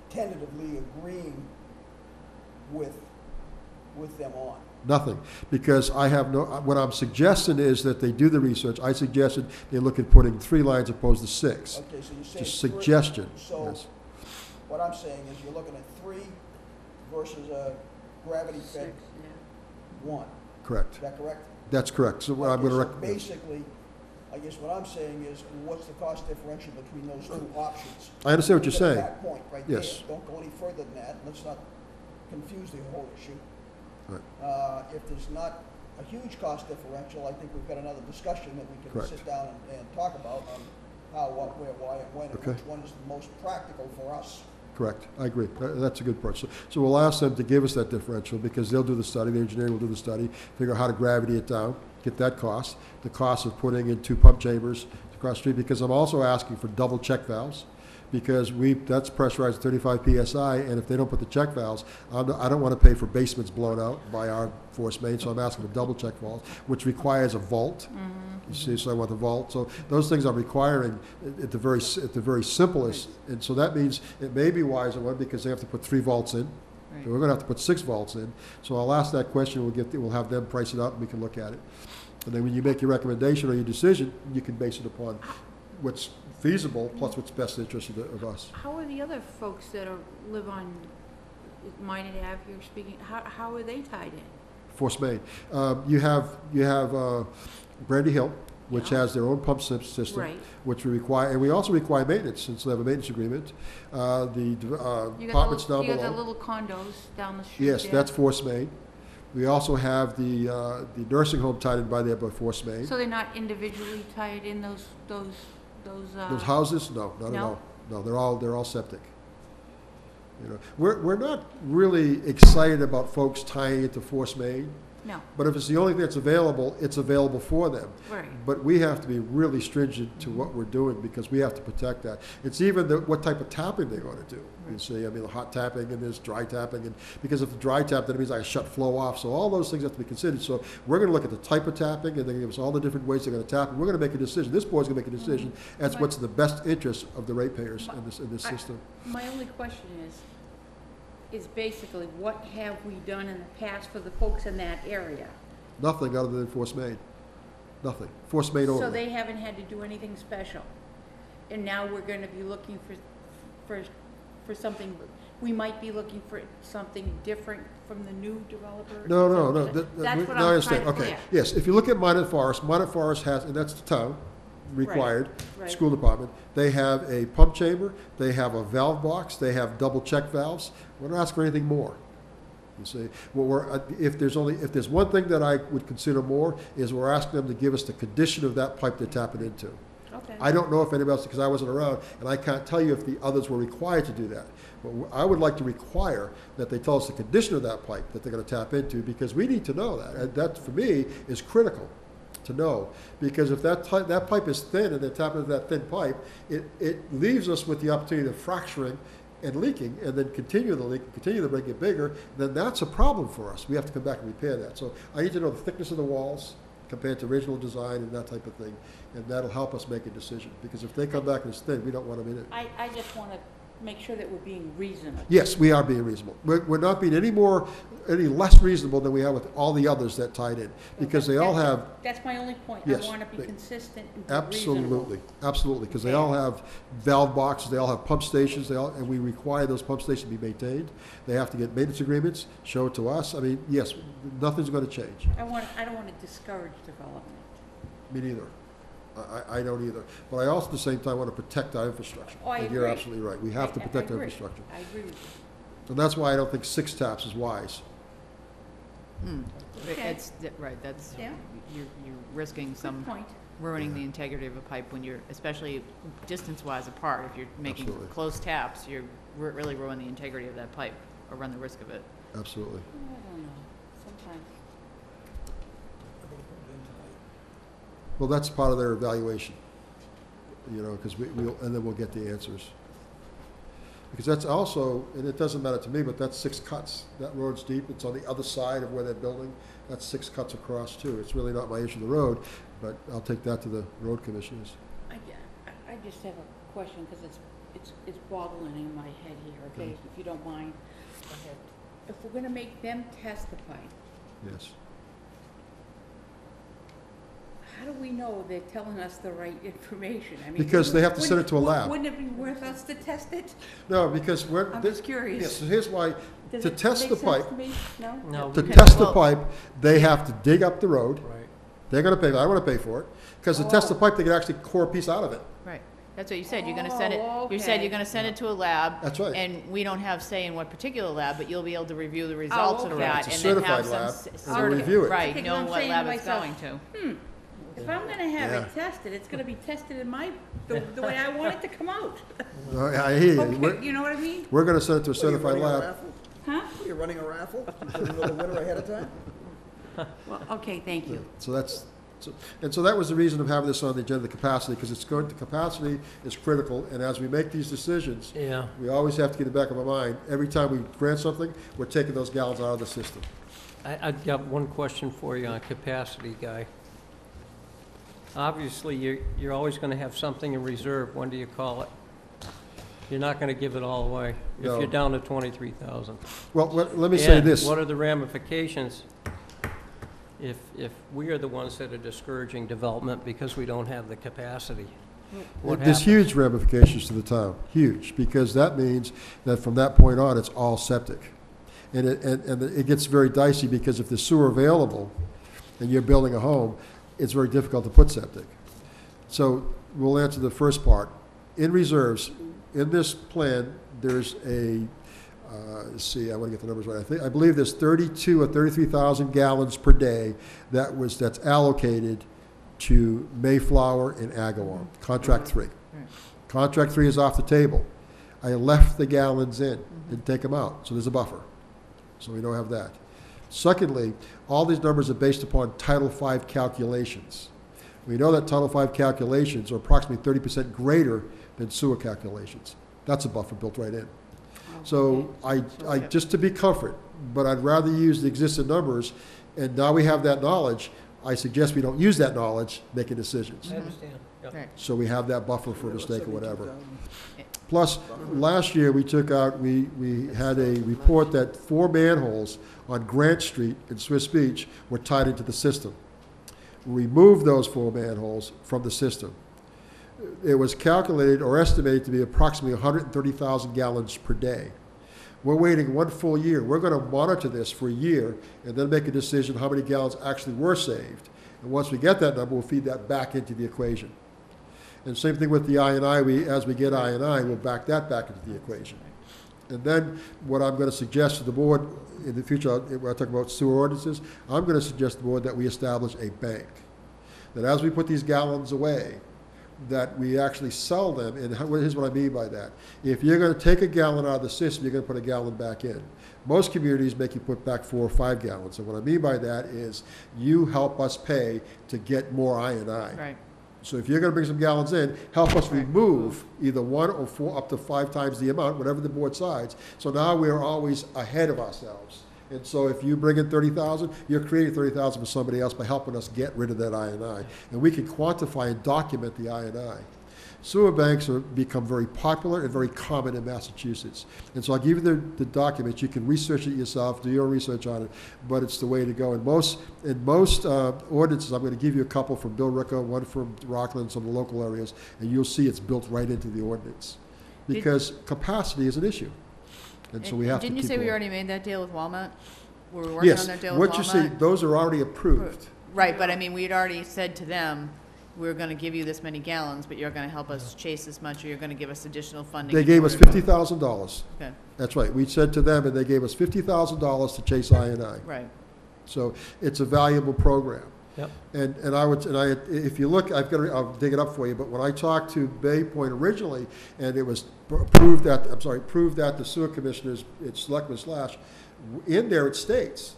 tentatively agreeing with them on? Nothing, because I have what I'm suggesting is that they do the research. I suggested they look at putting 3 lines opposed to 6. Okay, so you say. Just 3. suggestion, So yes. what I'm saying is you're looking at 3 versus a gravity fed 1. Correct. Is that correct? That's correct. So what I'm Okay, gonna so recommend. basically, I guess what I'm saying is, what's the cost differential between those 2 options? I understand what you're Leave it at saying. that point right there. Yes. Don't go any further than that. Let's not confuse the whole issue. Right. If there's not a huge cost differential, I think we've got another discussion that we can Correct. sit down and talk about on how, what, where, why, and when, and Okay. which one is the most practical for us. Correct. I agree. That's a good point. So we'll ask them to give us that differential, because they'll do the study, the engineer will do the study, figure out how to gravity it down, get that cost, the cost of putting in 2 pump chambers across the street, because I'm also asking for double check valves, because that's pressurized 35 PSI, and if they don't put the check valves, I don't want to pay for basements blown out by our force main, so I'm asking for double check valves, which requires a vault. You see, so I want the vault. So those things I'm requiring at the very simplest, and so that means it may be wiser, one, because they have to put 3 vaults in. Right. So we're gonna have to put 6 vaults in. So I'll ask that question, we'll have them price it out, and we can look at it. And then when you make your recommendation or your decision, you can base it upon what's feasible plus what's best interest of us. How are the other folks that live on Minot Ave you're speaking, how are they tied in? Force main. You have Brandy Hill, which Yeah. has their own pump system, Right. which we require, and we also require maintenance, since they have a maintenance agreement. Apartments down You got the below. little condos down the street Yes, there. that's force main. We also have the nursing home tied in by there by force main. So they're not individually tied in, those Those houses, no, not at No? all. No, they're all septic. We're not really excited about folks tying it to force main, No, But if it's the only thing that's available, it's available for them. right. But we have to be really stringent to what we're doing because we have to protect that. It's even what type of tapping they're gonna do. You see, I mean, hot tapping and there's dry tapping, and because if the dry tap, then it means I shut flow off. So all those things have to be considered. So we're gonna look at the type of tapping, and they're gonna give us all the different ways they're gonna tap, and we're gonna make a decision. This board's gonna make a decision as But- what's in the best interest of the ratepayers in this I- system. My only question is basically, what have we done in the past for the folks in that area? Nothing other than force main. Nothing. Force main only. So they haven't had to do anything special. And now we're gonna be looking for something, we might be looking for something different from the new developer? No. That's what now I I'm understand. trying to Okay, clear. yes, if you look at Minot Forest has, and that's the town, required, Right. school department, they have a pump chamber, they have a valve box, they have double check valves. We're not asking for anything more. You see, if there's one thing that I would consider more, is we're asking them to give us the condition of that pipe they're tapping into. Okay. I don't know if anybody else, because I wasn't around, and I can't tell you if the others were required to do that. But I would like to require that they tell us the condition of that pipe that they're gonna tap into, because we need to know that. And that, for me, is critical to know. Because if that pipe is thin and they're tapping into that thin pipe, it leaves us with the opportunity of fracturing and leaking, and then continue the leak, continue to make it bigger, then that's a problem for us. We have to come back and repair that. So I need to know the thickness of the walls compared to original design and that type of thing. And that'll help us make a decision, because if they come back and it's thin, we don't want them in it. I just wanna make sure that we're being reasonable. Yes, we are being reasonable. We're not being any less reasonable than we are with all the others that tied in, because they all have, That's my only point. Yes, I wanna be they- consistent and be reasonable. absolutely, because they all have valve boxes, they all have pump stations, and we require those pump stations to be maintained. They have to get maintenance agreements, show it to us. I mean, yes, nothing's gonna change. I don't wanna discourage development. Me neither. I don't either. But I also, at the same time, want to protect our infrastructure. Oh, I And you're agree. absolutely right. We have to protect our agree. infrastructure. I agree with you. And that's why I don't think 6 taps is wise. Okay. Right, that's, Yeah. you're risking some, Good point. ruining the integrity of a pipe when you're, especially distance-wise apart. If you're making Absolutely. close taps, you're really ruining the integrity of that pipe, or run the risk of it. Absolutely. I don't know, sometimes. Well, that's part of their evaluation, you know, because and then we'll get the answers. Because that's also, and it doesn't matter to me, but that's 6 cuts. That road's deep, it's on the other side of where they're building. That's 6 cuts across too. It's really not my issue, the road, but I'll take that to the road commissioners. I just have a question, because it's boggling in my head here, okay, if you don't mind. If we're gonna make them test the pipe, Yes. how do we know they're telling us the right information? I mean, Because they have to send it to a lab. Wouldn't it be worth us to test it? No, because we're. I'm just curious. Yes, so here's why, Does to it test make the sense pipe, to me? No? No, to we- test the Well- pipe, they have to dig up the road. Right. They're gonna pay, I wanna pay for it, because to test the pipe, they can actually core a piece out of it. Right, that's what you said, you're gonna send it, Oh, you said okay. you're gonna send it to a lab. That's right. And we don't have say in what particular lab, but you'll be able to review the results of okay. that, It's and a then have certified some. lab, s- and they'll review it. Right, Okay, 'cause know I'm what saying to lab it's myself, going to. If I'm gonna have Yeah. it tested, it's gonna be tested in the way I want it to come out. I hear you. Okay, you know what I mean? We're gonna send it to a What, are you certified running a lab. raffle? Huh? You're running a raffle? You know the winner ahead of time? Well, okay, thank you. So so that was the reason of having this on the agenda, the capacity, because the capacity is critical, and as we make these decisions, Yeah. we always have to get in the back of our mind, every time we grant something, we're taking those gallons out of the system. I've got one question for you on capacity, Guy. Obviously, you're always going to have something in reserve. When do you call it? You're not going to give it all away if No. you're down to 23,000. Well, let me say And this. what are the ramifications if we are the ones that are discouraging development because we don't have the capacity? What There's happens? huge ramifications to the town, huge, because that means that from that point on, it's all septic. And it gets very dicey, because if there's sewer available and you're building a home, it's very difficult to put septic. So we'll answer the first part. In reserves, in this plan, there's let's see, I want to get the numbers right. I believe there's 32 or 33,000 gallons per day that's allocated to Mayflower and Agawam, contract 3. Right. Contract 3 is off the table. I left the gallons in, didn't take them out, so there's a buffer. So we don't have that. Secondly, all these numbers are based upon Title V calculations. We know that Title V calculations are approximately 30% greater than sewer calculations. That's a buffer built right in. So just to be comfort, but I'd rather use the existing numbers, and now we have that knowledge, I suggest we don't use that knowledge making decisions. I understand. Yep. Right. So we have that buffer for Yeah, mistake or whatever. 72,000. Plus, last year, we took out, we had a report that 4 manholes on Grant Street in Swiss Beach were tied into the system. We removed those 4 manholes from the system. It was calculated or estimated to be approximately 130,000 gallons per day. We're waiting 1 full year. We're going to monitor this for a year and then make a decision how many gallons actually were saved. And once we get that number, we'll feed that back into the equation. And same thing with the I&I, as we get I&I, we'll back that back into the equation. And then what I'm going to suggest to the board in the future, when I talk about sewer ordinances, I'm going to suggest to the board that we establish a bank. That as we put these gallons away, that we actually sell them, and here's what I mean by that. If you're going to take a gallon out of the system, you're going to put a gallon back in. Most communities make you put back 4 or 5 gallons, and what I mean by that is you help us pay to get more I&I. Right. So if you're going to bring some gallons in, help us Right. remove either 1 or 4, up to 5 times the amount, whatever the board decides. So now we're always ahead of ourselves. And so if you bring in 30,000, you're creating 30,000 for somebody else by helping us get rid of that I&I. And we can quantify and document the I&I. Sewer banks have become very popular and very common in Massachusetts. And so I'll give you the documents. You can research it yourself, do your research on it, but it's the way to go. In most ordinances, I'm going to give you a couple from Bill Ricco, one from Rockland, some of the local areas, and you'll see it's built right into the ordinance. Because capacity is an issue. And so we have to keep Didn't you say we going. already made that deal with Walmart? We were working on that deal with Walmart? Yes, what you see, those are already approved. Right, but I mean, we had already said to them, we're gonna give you this many gallons, but you're gonna help us chase this much, or you're gonna give us additional funding. They in gave us order- $50,000. Okay, That's right. We said to them, and they gave us $50,000 to chase I&I. right. So it's a valuable program. Yep. And if you look, I'll dig it up for you, but when I talked to Bay Point originally, and it was approved at the sewer commissioners, it's selectmen / in there it states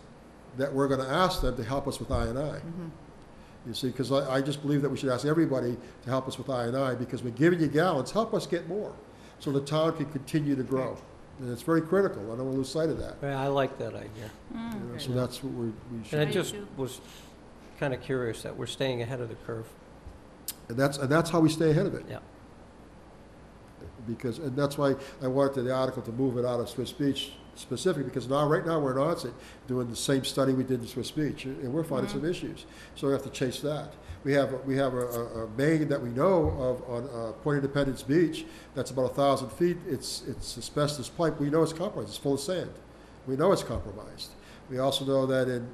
that we're gonna ask them to help us with I&I. Mm-hmm. You see, because I just believe that we should ask everybody to help us with I&I, because we're giving you gallons, help us get more, so the town can continue to grow. And it's very critical. I don't want to lose sight of that. Yeah, I like that idea. You know, Okay. so that's what we And should, I do just too. was kind of curious that we're staying ahead of the curve. and that's how we stay ahead of it. Yeah. Because, and that's why I wanted the article to move it out of Swiss Beach specifically, because right now we're in Onset doing the same study we did in Swiss Beach, and we're finding some issues. So we have to chase that. We have a main that we know of on Point Independence Beach that's about 1,000 feet. It's asbestos pipe. We know it's compromised. It's full of sand. We know it's compromised. We also know that in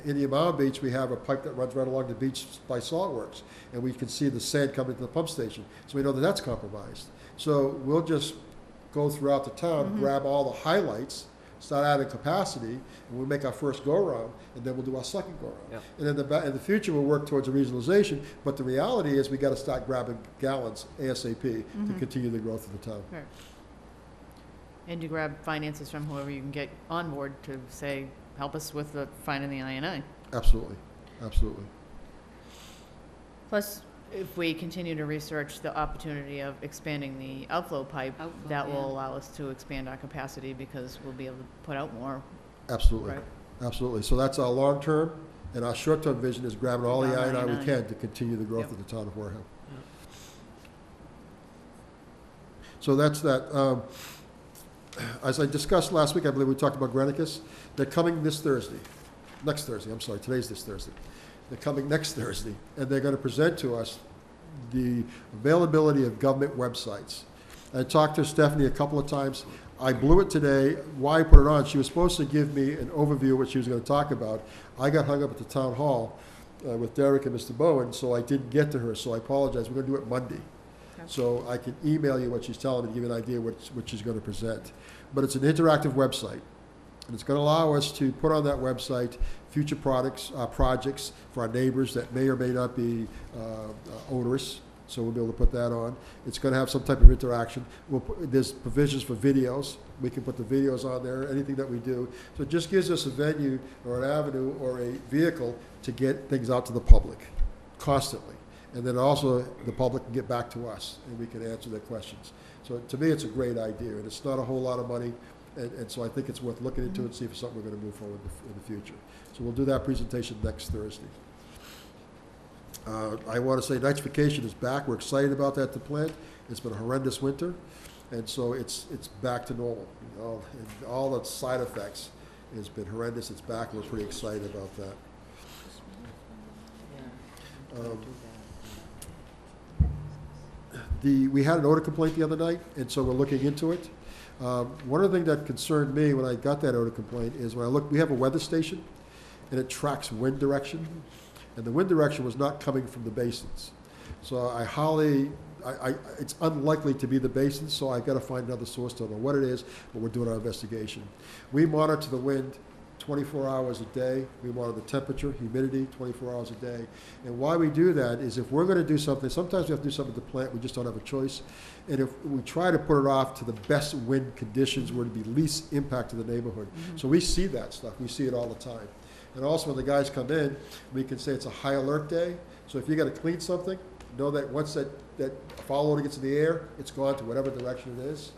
Indian Mound Beach, we have a pipe that runs right along the beach by Saltworks, and we can see the sand coming to the pump station. So we know that that's compromised. So we'll just go throughout the town, grab all the highlights, start adding capacity, and we'll make our first go-around, and then we'll do our second go-around. Yep. And in the future, we'll work towards a regionalization, but the reality is we got to start grabbing gallons ASAP to continue the growth of the town. Right. And you grab finances from whoever you can get on board to say, help us with the finding the I&I. Absolutely, absolutely. Plus, if we continue to research the opportunity of expanding the outflow pipe, Outflow, that will yeah. allow us to expand our capacity because we'll be able to put out more, Absolutely, right? absolutely. So that's our long-term, and our short-term vision is grabbing all the Grabbing I&I we I&I. can to continue the growth Yep. of the town of Wareham. So that's that. As I discussed last week, I believe we talked about Granicus. They're coming next Thursday, today's this Thursday. They're coming next Thursday, and they're going to present to us the availability of government websites. I talked to Stephanie a couple of times. I blew it today. Why I put it on? She was supposed to give me an overview of what she was going to talk about. I got hung up at the town hall with Derek and Mr. Bowen, so I didn't get to her, so I apologize. We're going to do it Monday. Okay. So I can email you what she's telling me to give you an idea what she's going to present. But it's an interactive website. And it's going to allow us to put on that website future projects for our neighbors that may or may not be onerous. so we'll be able to put that on. It's gonna have some type of interaction. There's provisions for videos. We can put the videos on there, anything that we do. So it just gives us a venue or an avenue or a vehicle to get things out to the public constantly. And then also, the public can get back to us, and we can answer their questions. So to me, it's a great idea, and it's not a whole lot of money, and so I think it's worth looking into and see if it's something we're gonna move forward in the future. So we'll do that presentation next Thursday. I want to say nitrification is back. We're excited about that at the plant. It's been a horrendous winter, and so it's back to normal. And all the side effects has been horrendous. It's back. We're pretty excited about that. We had an odor complaint the other night, and so we're looking into it. One of the things that concerned me when I got that odor complaint is when I looked, we have a weather station, and it tracks wind direction, and the wind direction was not coming from the basins. So it's unlikely to be the basins, so I gotta find another source. Don't know what it is, but we're doing our investigation. We monitor the wind 24 hours a day. We monitor the temperature, humidity, 24 hours a day. And why we do that is if we're gonna do something, sometimes we have to do something at the plant, we just don't have a choice. And if we try to put it off to the best wind conditions where it'd be least impact to the neighborhood. So we see that stuff, we see it all the time. And also when the guys come in, we can say it's a high alert day. So if you gotta clean something, know that once that foul odor gets in the air, it's gone to whatever direction it is.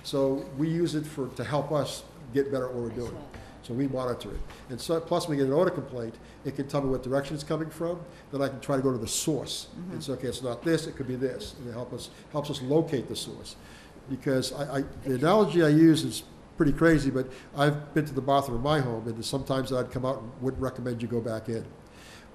So we use it to help us get better at what we're doing. So we monitor it. And so, plus when we get an odor complaint, it can tell me what direction it's coming from. Then I can try to go to the source. And say, okay, it's not this, it could be this. And it helps us locate the source. Because the analogy I use is pretty crazy, but I've been to the bathroom in my home, and sometimes I'd come out and wouldn't recommend you go back in.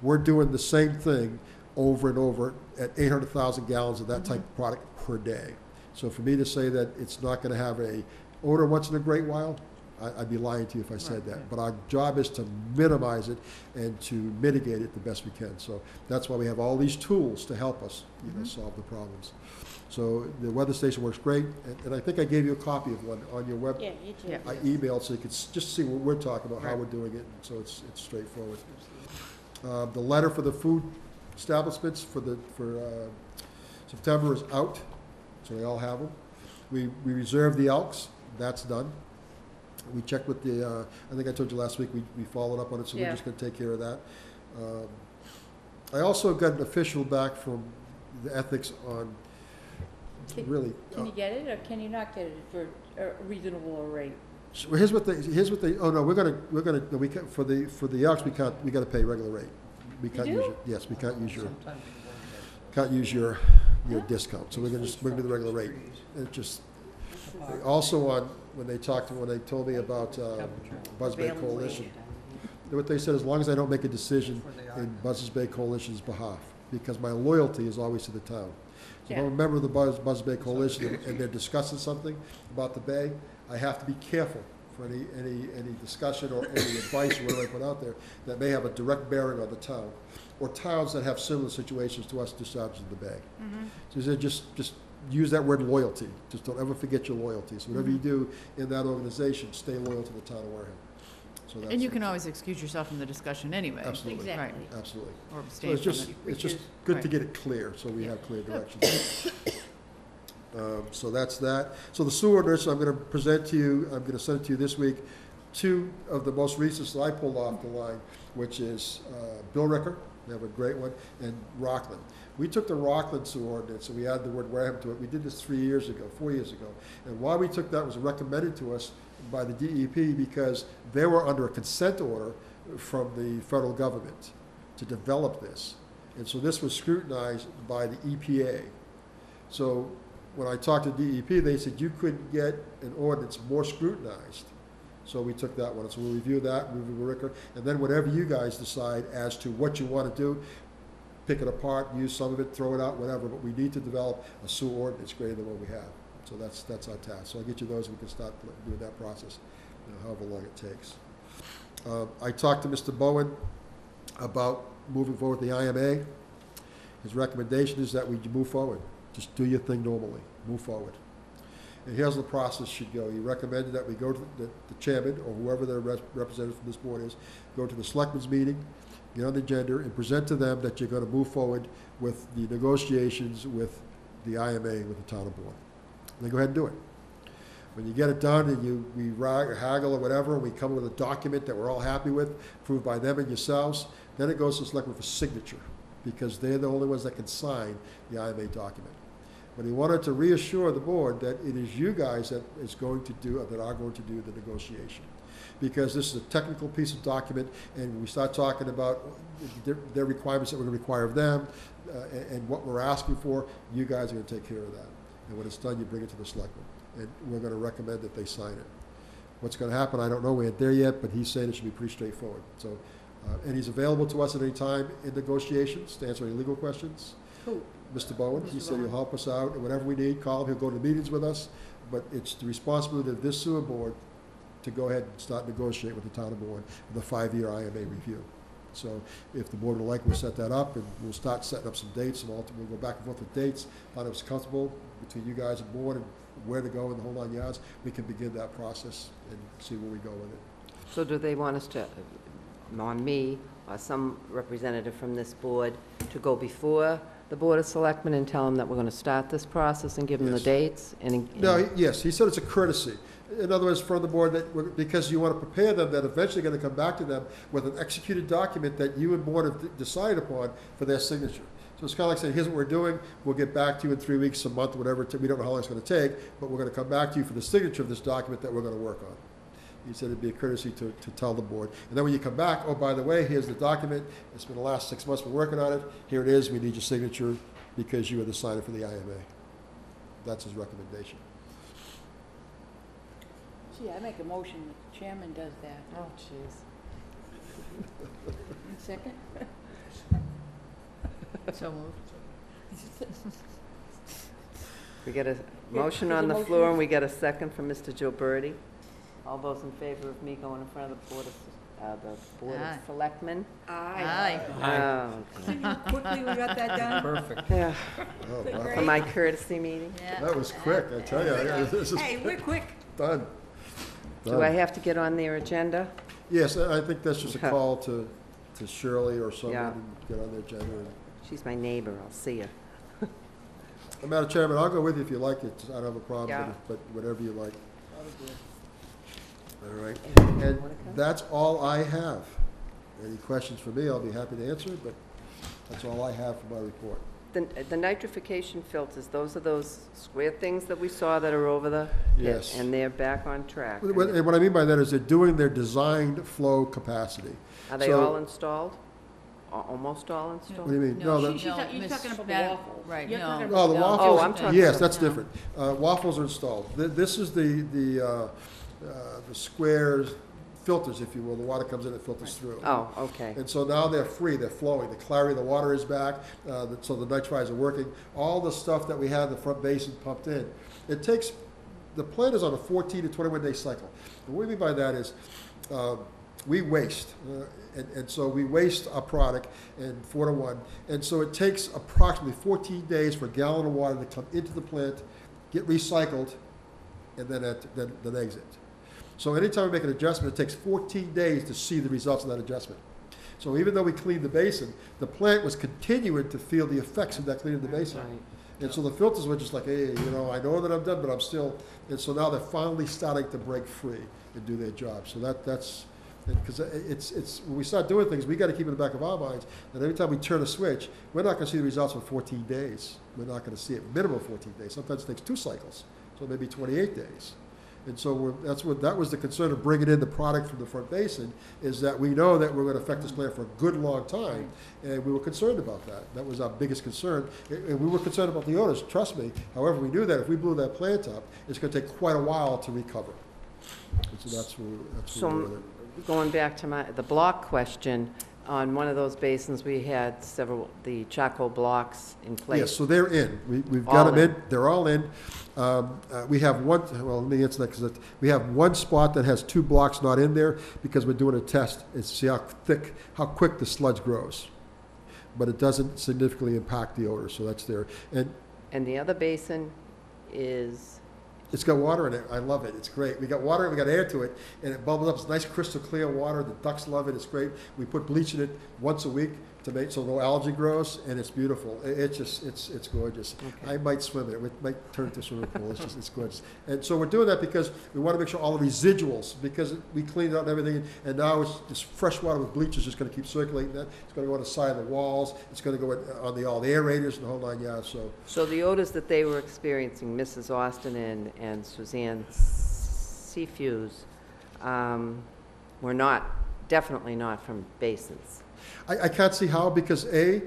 We're doing the same thing over and over at 800,000 gallons of that type of product per day. So for me to say that it's not going to have a odor once in a great while, I'd be lying to you if I said that. But our job is to minimize it and to mitigate it the best we can. So that's why we have all these tools to help us, solve the problems. So the weather station works great, and I think I gave you a copy of one on your web. Yeah, you did. I emailed so you could just see what we're talking about, how we're doing it, so it's straightforward. The letter for the food establishments for September is out, so they all have them. We reserved the Elks, that's done. We checked with I think I told you last week, we followed up on it, so we're just gonna take care of that. I also got an official back from the ethics on, Can you get it, or can you not get it for a reasonable rate? well, here's what they, oh no, for the Elks, we gotta pay regular rate. We can't use yes, we can't use your discount, so we're gonna just bring me the regular rate. It just, also when they told me about Buzz Bay Coalition, what they said, as long as I don't make a decision in Buzz's Bay Coalition's behalf, because my loyalty is always to the town. So if I'm a member of the Buzz Bay Coalition and they're discussing something about the bay, I have to be careful for any discussion or any advice or whatever I put out there that may have a direct bearing on the town, or towns that have similar situations to us discharging the bay. So they just use that word loyalty. Just don't ever forget your loyalty. So whatever you do in that organization, stay loyal to the town of Wareham. So that's And you can always excuse yourself from the discussion anyway. Absolutely. Exactly. Absolutely. Or So abstain it's from just, it. it's just good to get it clear, so we have clear directions. So that's that. So the sewer ordinance, I'm gonna present to you, I'm gonna send it to you this week, two of the most recent that I pulled off the line, which is Bill Ricker, we have a great one, and Rockland. We took the Rockland sewer ordinance and we added the word Wareham to it. We did this 4 years ago. And why we took that was recommended to us by the DEP because they were under a consent order from the federal government to develop this. And so this was scrutinized by the EPA. So when I talked to DEP, they said you couldn't get an ordinance more scrutinized. So we took that one. So we'll review that, review Ricker, and then whatever you guys decide as to what you want to do, pick it apart, use some of it, throw it out, whatever, but we need to develop a sewer ordinance greater than what we have. So that's our task. So I'll get you those, and we can start doing that process, however long it takes. I talked to Mr. Bowen about moving forward with the IMA. His recommendation is that we move forward. Just do your thing normally, move forward. And here's the process should go. He recommended that we go to the chairman, or whoever the representative from this board is, go to the selectmen's meeting, get on the agenda and present to them that you're gonna move forward with the negotiations with the IMA, with the town of Bourne. Then go ahead and do it. When you get it done and we haggle or whatever, and we come with a document that we're all happy with, approved by them and yourselves, then it goes to the selectmen for signature, because they're the only ones that can sign the IMA document. But he wanted to reassure the board that it is you guys that are going to do the negotiation. Because this is a technical piece of document, and when we start talking about their requirements that we're gonna require of them, and what we're asking for, you guys are gonna take care of that. And when it's done, you bring it to the selectmen, and we're gonna recommend that they sign it. What's gonna happen, I don't know, we ain't there yet, but he's saying it should be pretty straightforward. So, and he's available to us at any time in negotiations to answer any legal questions. Who? Mr. Bowen, he Mr. said he'll Bowen. help us out, and whatever we need, call him, he'll go to meetings with us, but it's the responsibility of this sewer board to go ahead and start negotiate with the town of Bourne for the 5-year IMA review. So if the board would like, we'll set that up, and we'll start setting up some dates, and we'll go back and forth with dates, find out what's comfortable between you guys and board, and where to go in the whole 9 yards. We can begin that process and see where we go with it. So do they want us to, on me, or some representative from this board, to go before the Board of Selectmen and tell them that we're gonna start this process and give them the Yes. dates? No, yes, he said it's a courtesy. In other words, from the board, because you want to prepare them, that eventually going to come back to them with an executed document that you and board have decided upon for their signature. So it's kind of like saying, here's what we're doing, we'll get back to you in 3 weeks, a month, whatever, we don't know how long it's going to take, but we're going to come back to you for the signature of this document that we're going to work on. He said it'd be a courtesy to tell the board. And then when you come back, oh, by the way, here's the document, it's been the last 6 months we're working on it, here it is, we need your signature because you are the signer for the IMA. That's his recommendation. Gee, I make a motion that the chairman does that. Oh, jeez. Second? So moved. We get a motion there's on a the motion. floor, and we get a second from Mr. Gilberti. All those in favor of me going in front of the Board Aye. of Selectmen? Aye. Oh, See how quickly we got that done? Perfect. yeah, Oh, Good wow. grief. for my courtesy meeting. Yeah. That was quick, I tell you, this is Hey, we're quick. done. Do I have to get on their agenda? Yes, I think that's just a Okay. call to Shirley or someone Yeah. and get on their agenda. She's my neighbor, I'll see her. Madam Chairman, I'll go with you if you like it, I don't have a problem, Yeah. but whatever you like. All right, And and Monica? that's all I have. Any questions for me, I'll be happy to answer, but that's all I have for my report. The nitrification filters, those are those square things that we saw that are over the pit, Yes. and they're back on track. And what I mean by that is they're doing their designed flow capacity. Are they so- all installed? Almost all installed? What do you mean? No, No, she- You're Miss talking about the Madam- waffles. right, You're no. talking Oh, about the the waffles? Oh, I'm talking Yes, about- that's no. different. Waffles are installed. This is the square filters, if you will. The water comes in and filters through. Oh, okay. And so now they're free, they're flowing. The clarity of the water is back, so the nitrifiers are working. All the stuff that we had in the front basin pumped in. It takes, the plant is on a 14 to 21 day cycle. And what we mean by that is, we waste. And so we waste our product in 4 to 1. And so it takes approximately 14 days for a gallon of water to come into the plant, get recycled, and then exit. So anytime we make an adjustment, it takes 14 days to see the results of that adjustment. So even though we cleaned the basin, the plant was continuing to feel the effects of that cleaning the basin. Right. And so the filters were just like, hey, I know that I'm done, but I'm still, and so now they're finally starting to break free and do their job. So that's, because it's, when we start doing things, we gotta keep in the back of our minds that every time we turn a switch, we're not gonna see the results for 14 days. We're not gonna see it minimum 14 days. Sometimes it takes 2 cycles, so maybe 28 days. And so that was the concern of bringing in the product from the front basin, is that we know that we're gonna affect this plant for a good long time, and we were concerned about that. That was our biggest concern, and we were concerned about the owners, trust me. However, we knew that if we blew that plant up, it's gonna take quite a while to recover. And so that's where So, we're with it. going back to the block question, on one of those basins, we had the charcoal blocks in place. Yes, so they're in. We've All got them in. in. They're all in. We have one, well, let me answer that, because we have one spot that has 2 blocks not in there, because we're doing a test to see how quick the sludge grows. But it doesn't significantly impact the odor, so that's there. And And the other basin is It's got water in it. I love it. It's great. We got water, we got air to it, and it bubbles up. It's nice crystal clear water. The ducks love it. It's great. We put bleach in it once a week to make so no algae grows, and it's beautiful. It's gorgeous. Okay. I might swim in it. It might turn into a swimming pool. It's gorgeous. And so we're doing that because we want to make sure all the residuals, because we cleaned out and everything, and now it's this fresh water with bleach is just going to keep circulating. That it's going to go on the side of the walls. It's going to go on all the aerators and the whole 9 yards. So the odors that they were experiencing, Mrs. Austin and Suzanne Seafuse, were definitely not from basins. I can't see how, because the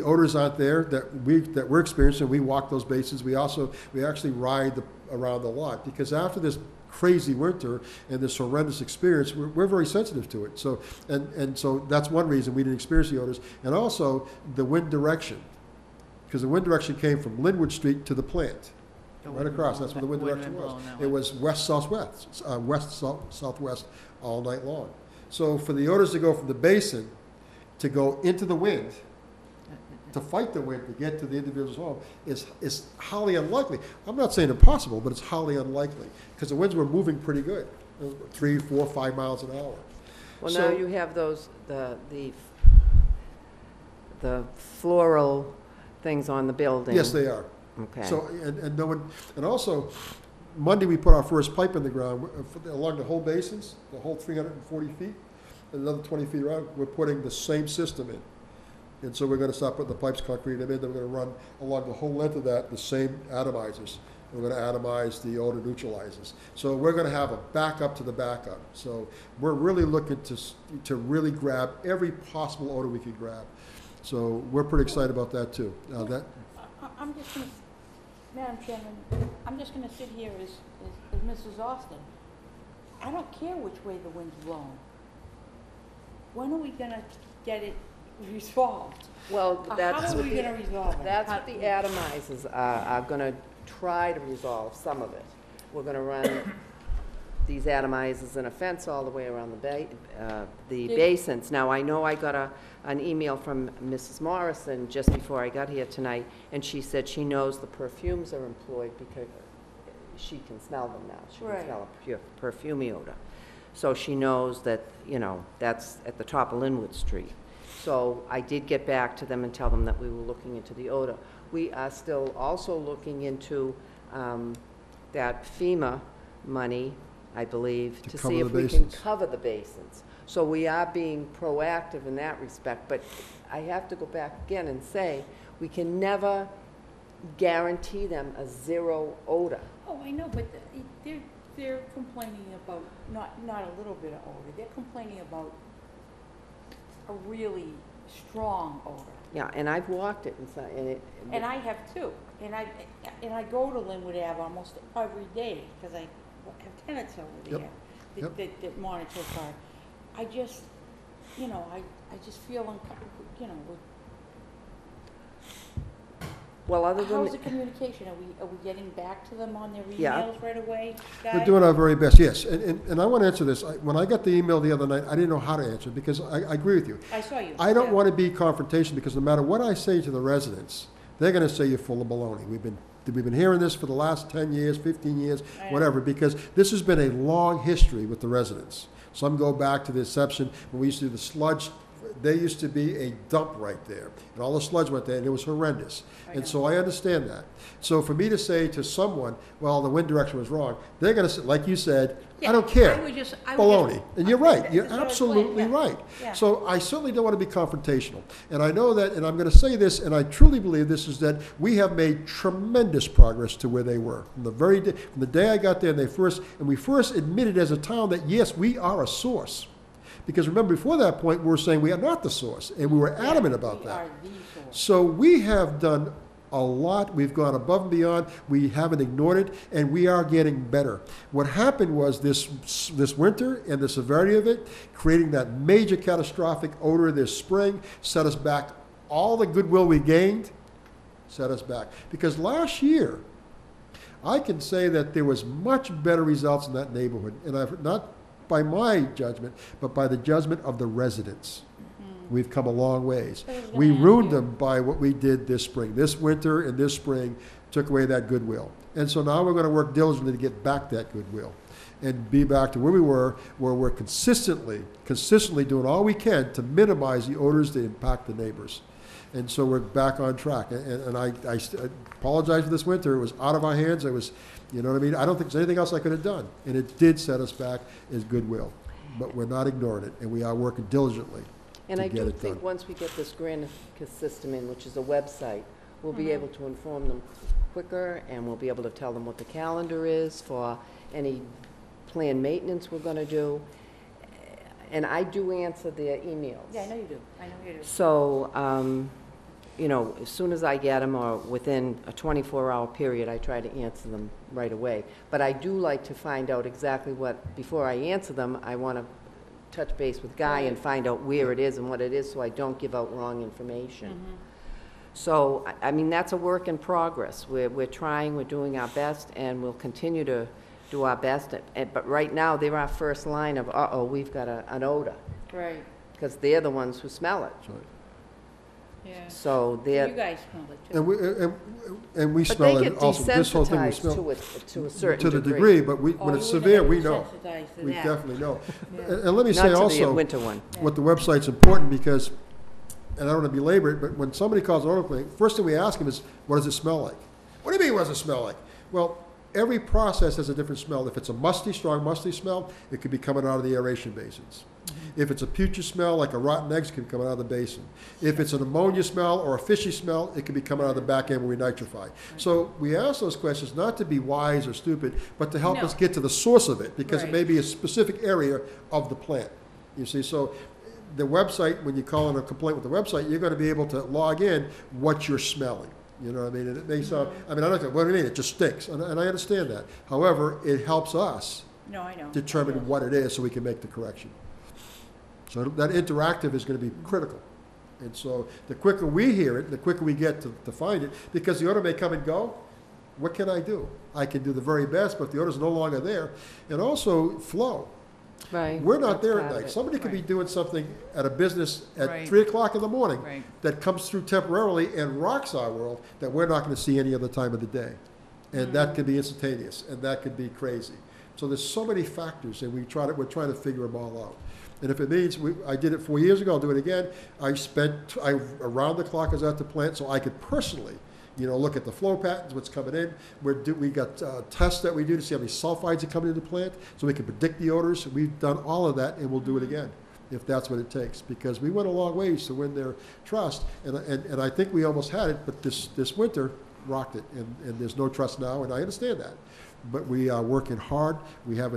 odors aren't there that we're experiencing. We walk those basins. We actually ride around the lot, because after this crazy winter and this horrendous experience, we're very sensitive to it. So and so that's one reason we didn't experience the odors, and also the wind direction, because the wind direction came from Linwood Street to the plant. Right across, that's where the wind direction was. It was west-southwest, west-southwest all night long. So for the odors to go from the basin to go into the wind, to fight the wind to get to the individual's home is highly unlikely. I'm not saying impossible, but it's highly unlikely, because the winds were moving pretty good, 3, 4, 5 miles an hour. Well, So- now you have those, the floral things on the building. Yes, they are. Okay. So, and no one, and also, Monday we put our first pipe in the ground along the whole basins, the whole 340 feet, and another 20 feet around, we're putting the same system in. And so we're gonna start putting the pipes, concrete them in, then we're gonna run along the whole length of that, the same atomizers. We're gonna atomize the odor neutralizers. So we're gonna have a backup to the backup. So we're really looking to really grab every possible odor we can grab. So we're pretty excited about that too. I'm just gonna, Madam Chairman, I'm just gonna sit here as Mrs. Austin. I don't care which way the wind's blowing. When are we gonna get it resolved? Well, that's How are what we the, gonna resolve it? that's what the atomizers are gonna try to resolve some of it. We're gonna run these atomizers in a fence all the way around the basins. Now, I know I got an email from Mrs. Morrison just before I got here tonight, and she said she knows the perfumes are employed because she can smell them now. She Right. can smell a perfumey odor. So she knows that, that's at the top of Linwood Street. So I did get back to them and tell them that we were looking into the odor. We are still also looking into that FEMA money, I believe, to see if we can cover the basins. So we are being proactive in that respect, but I have to go back again and say, we can never guarantee them a zero odor. Oh, I know, but they're complaining about not a little bit of odor. They're complaining about a really strong odor. Yeah, and I've walked it And I have too. And I go to Linwood Ave almost every day because I have tenants over there that monitor car. I just, I just feel uncomfortable, well, other than how's the communication? Are we getting back to them on their Yeah. emails right away, We're guys? doing our very best, yes. And I want to answer this. When I got the email the other night, I didn't know how to answer it, because I agree with you. I saw you. I don't yeah. want to be confrontational, because no matter what I say to the residents, they're going to say you're full of baloney. We've been hearing this for the last 10 years, 15 years, I know. whatever, because this has been a long history with the residents. Some go back to the inception when we used to do the sludge. There used to be a dump right there, and all the sludge went there, and it was horrendous. And so I understand that. So for me to say to someone, well, the wind direction was wrong, they're going to say, like you said, I don't care. I would just Baloney. And you're right. You're That's what I was absolutely saying, right. Yeah. So I certainly don't want to be confrontational. And I know that, and I'm going to say this, and I truly believe this, is that we have made tremendous progress to where they were. From the day I got there, and we first admitted as a town that, yes, we are a source. Because remember, before that point, we were saying we are not the source, and we were adamant about we that. are the source. So we have done a lot. We've gone above and beyond. We haven't ignored it, and we are getting better. What happened was this winter and the severity of it, creating that major catastrophic odor this spring, set us back. All the goodwill we gained set us back. Because last year, I can say that there was much better results in that neighborhood, and I've not by my judgment, but by the judgment of the residents. We've come a long ways. We ruined them by what we did this spring. This winter and this spring, took away that goodwill. And so now we're going to work diligently to get back that goodwill and be back to where we were, where we're consistently doing all we can to minimize the odors that impact the neighbors. And so we're back on track. And I apologize for this winter. It was out of our hands. It was, you know what I mean? I don't think there's anything else I could have done. And it did set us back as goodwill. But we're not ignoring it, and we are working diligently And to I get do it think done. once we get this Granicus system in, which is a website, we'll be able to inform them quicker, and we'll be able to tell them what the calendar is for any planned maintenance we're gonna do. And I do answer their emails. Yeah, I know you do. I know you do. So, you know, as soon as I get them, or within a 24-hour period, I try to answer them right away. But I do like to find out exactly what, before I answer them, I want to touch base with Guy and find out where it is and what it is, so I don't give out wrong information. So, I mean, that's a work in progress. We're trying, we're doing our best, and we'll continue to do our best. But right now, they're our first line of, uh-oh, we've got an odor, Right, because they're the ones who smell it. That's right. yeah. So You they're, guys smell it too. And we but smell they it get also. This whole thing we desensitized smell to a certain to the degree. degree, but Oh, when it's you wouldn't severe, have we been know. sensitized to We that. definitely know. Yeah. And let me Not say to the also, winter one. what the website's important because, and I don't want to belabor it, but when somebody calls an odor complaint, first thing we ask them is, what does it smell like? What do you mean, what does it smell like? Well, every process has a different smell. If it's a musty, strong musty smell, it could be coming out of the aeration basins. If it's a putrid smell, like a rotten eggs, it could be coming out of the basin. If it's an ammonia smell or a fishy smell, it could be coming out of the back end where we nitrify. So we ask those questions not to be wise or stupid, but to help No. us get to the source of it, because it Right. may be a specific area of the plant. You see, so the website, when you call in a complaint with the website, you're going to be able to log in what you're smelling. You know what I mean? And it may sound, I mean, I don't know, what do you mean? It just stinks. And I understand that. However, it helps us No, I know. determine what it is so we can make the correction. So that interactive is going to be critical. And so the quicker we hear it, the quicker we get to find it, because the odor may come and go. What can I do? I can do the very best, but if the odor's no longer there. And also flow. Right. We're not that's there part at of night. it. Somebody could be Right. doing something at a business at Right. 3 o'clock in the morning Right. that comes through temporarily and rocks our world that we're not going to see any other time of the day. And that could be instantaneous, and that could be crazy. So there's so many factors, and we're trying to figure them all out. And if it means, I did it 4 years ago, I'll do it again. Around the clock I was at the plant so I could personally, look at the flow patterns, what's coming in. We got tests that we do to see how many sulfides are coming into the plant, so we can predict the odors. We've done all of that, and we'll do it again, if that's what it takes. Because we went a long ways to win their trust, and I think we almost had it, but this winter rocked it, and there's no trust now, and I understand that. But we are working hard. We're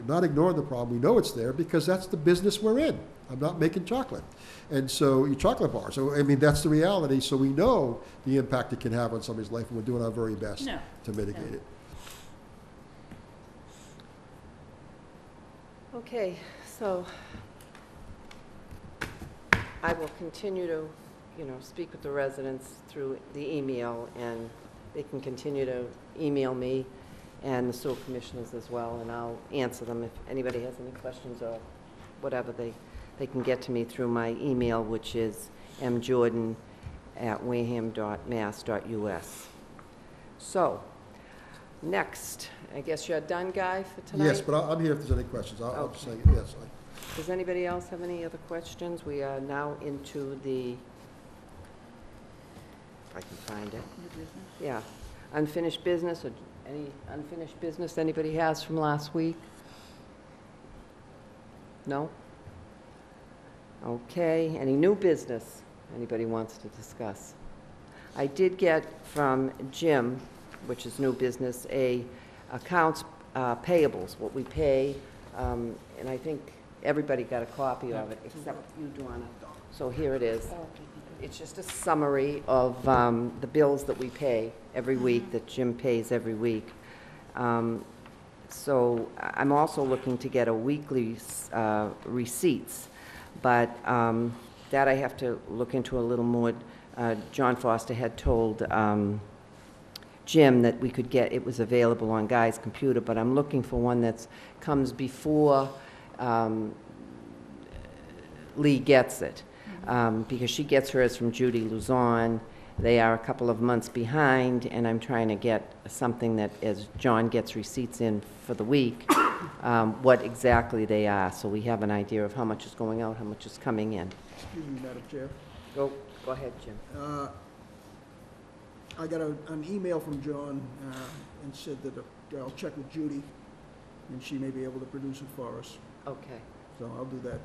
not ignoring the problem. We know it's there because that's the business we're in. I'm not making chocolate. And so, chocolate bars. So, I mean, that's the reality. So we know the impact it can have on somebody's life, and we're doing our very best to mitigate it. Okay, so I will continue to, speak with the residents through the email, and they can continue to email me and the sewer commissioners as well, and I'll answer them. If anybody has any questions or whatever, they can get to me through my email, which is mjordan@wareham.mass.us. So, next, I guess you're done, Guy, for tonight? Yes, but I'm here if there's any questions. I'll Okay. say yes. Does anybody else have any other questions? We are now into the, if I can find it. Yeah, unfinished business, or any unfinished business anybody has from last week? No? Okay, any new business anybody wants to discuss? I did get from Jim, which is new business, accounts payables, what we pay, and I think everybody got a copy of it, except you, Donna. So here it is. It's just a summary of the bills that we pay every week, that Jim pays every week. So I'm also looking to get a weekly receipts, but that I have to look into a little more. John Foster had told Jim that we could get, it was available on Guy's computer, but I'm looking for one that comes before Lee gets it. Because she gets hers from Judy Luzon, They are a couple of months behind, and I'm trying to get something that, as John gets receipts in for the week, what exactly they are, so we have an idea of how much is going out, how much is coming in. Excuse me, Madam Chair. Go ahead, Jim. I got an email from John and said that I'll check with Judy, and she may be able to produce it for us. Okay. So I'll do that.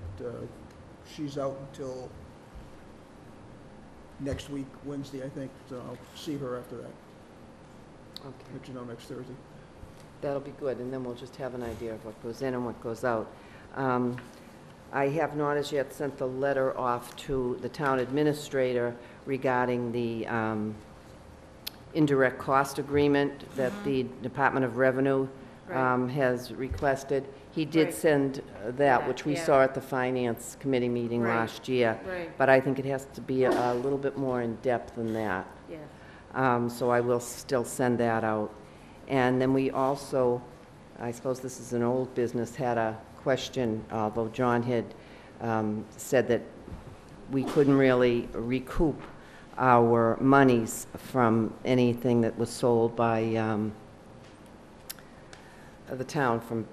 She's out until next week, Wednesday, I think, so I'll see her after that. Okay. Let you know next Thursday. That'll be good, and then we'll just have an idea of what goes in and what goes out. I have not as yet sent the letter off to the town administrator regarding the indirect cost agreement that the Department of Revenue Right. has requested. He did Right. send that, which we Yeah. saw at the Finance Committee meeting Right. last year. Right, But I think it has to be a little bit more in-depth than that. yeah. So I will still send that out. And then we also, I suppose this is an old business, had a question, although John had said that we couldn't really recoup our monies from anything that was sold by the town for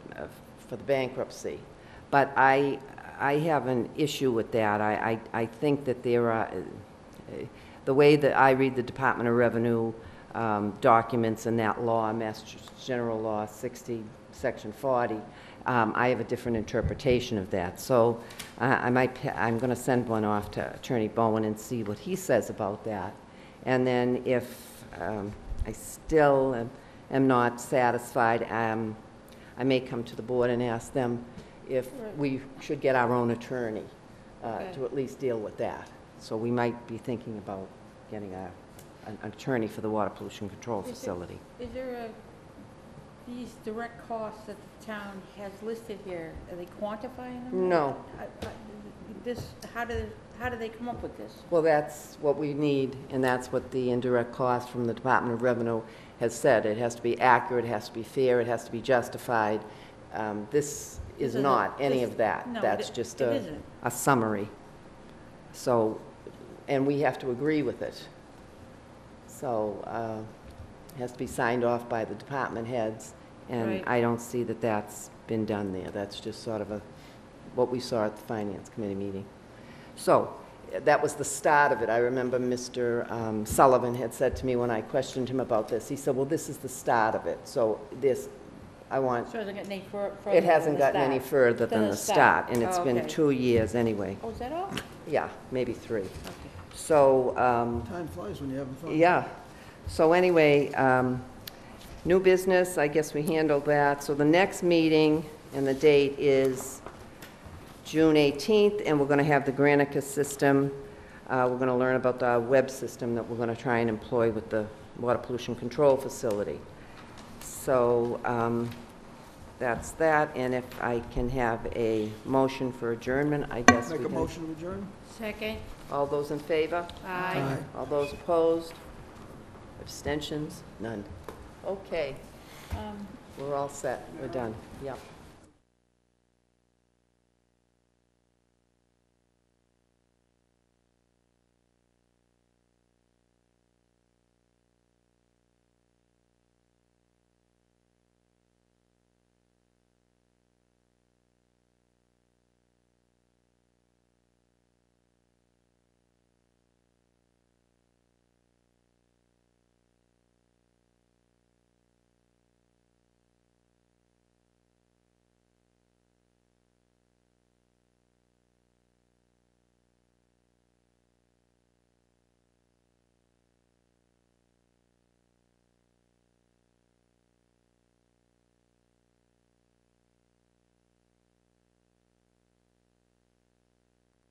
the bankruptcy. But I have an issue with that. I think that there are, the way that I read the Department of Revenue documents and that law, Massachusetts General Law 60, Section 40, I have a different interpretation of that. So I'm going to send one off to Attorney Bowen and see what he says about that. And then if I still am not satisfied, I may come to the board and ask them if Right. we should get our own attorney Okay. to at least deal with that. So we might be thinking about getting an attorney for the water pollution control Is it- facility. Is there these direct costs that the town has listed here, are they quantifying them? No. How do they come up with this? Well, that's what we need, and that's what the indirect cost from the Department of Revenue has said. It has to be accurate, it has to be fair, it has to be justified. This is Isn't not it- any this- of that. no, That's it- just it a isn't. summary. So, and we have to agree with it. So, it has to be signed off by the department heads, and Right. I don't see that that's been done there. That's just sort of what we saw at the Finance Committee meeting. So, that was the start of it. I remember Mr. Sullivan had said to me when I questioned him about this, he said, well, this is the start of it. So this, I want, So it hasn't gotten any further it hasn't than the gotten any start? further than the start, and it's Oh, been okay. 2 years anyway. Oh, is that all? Yeah, maybe 3. Okay. So, Time flies when you're having fun. yeah. So anyway, new business, I guess we handled that. So the next meeting and the date is June 18th, and we're going to have the Granicus system. We're going to learn about the web system that we're going to try and employ with the water pollution control facility. So that's that, and if I can have a motion for adjournment, I guess we Make a can. motion to adjourn? Second? All those in favor? Aye. All those opposed? Abstentions? None. Okay, Um, we're all set. We're done. Yep.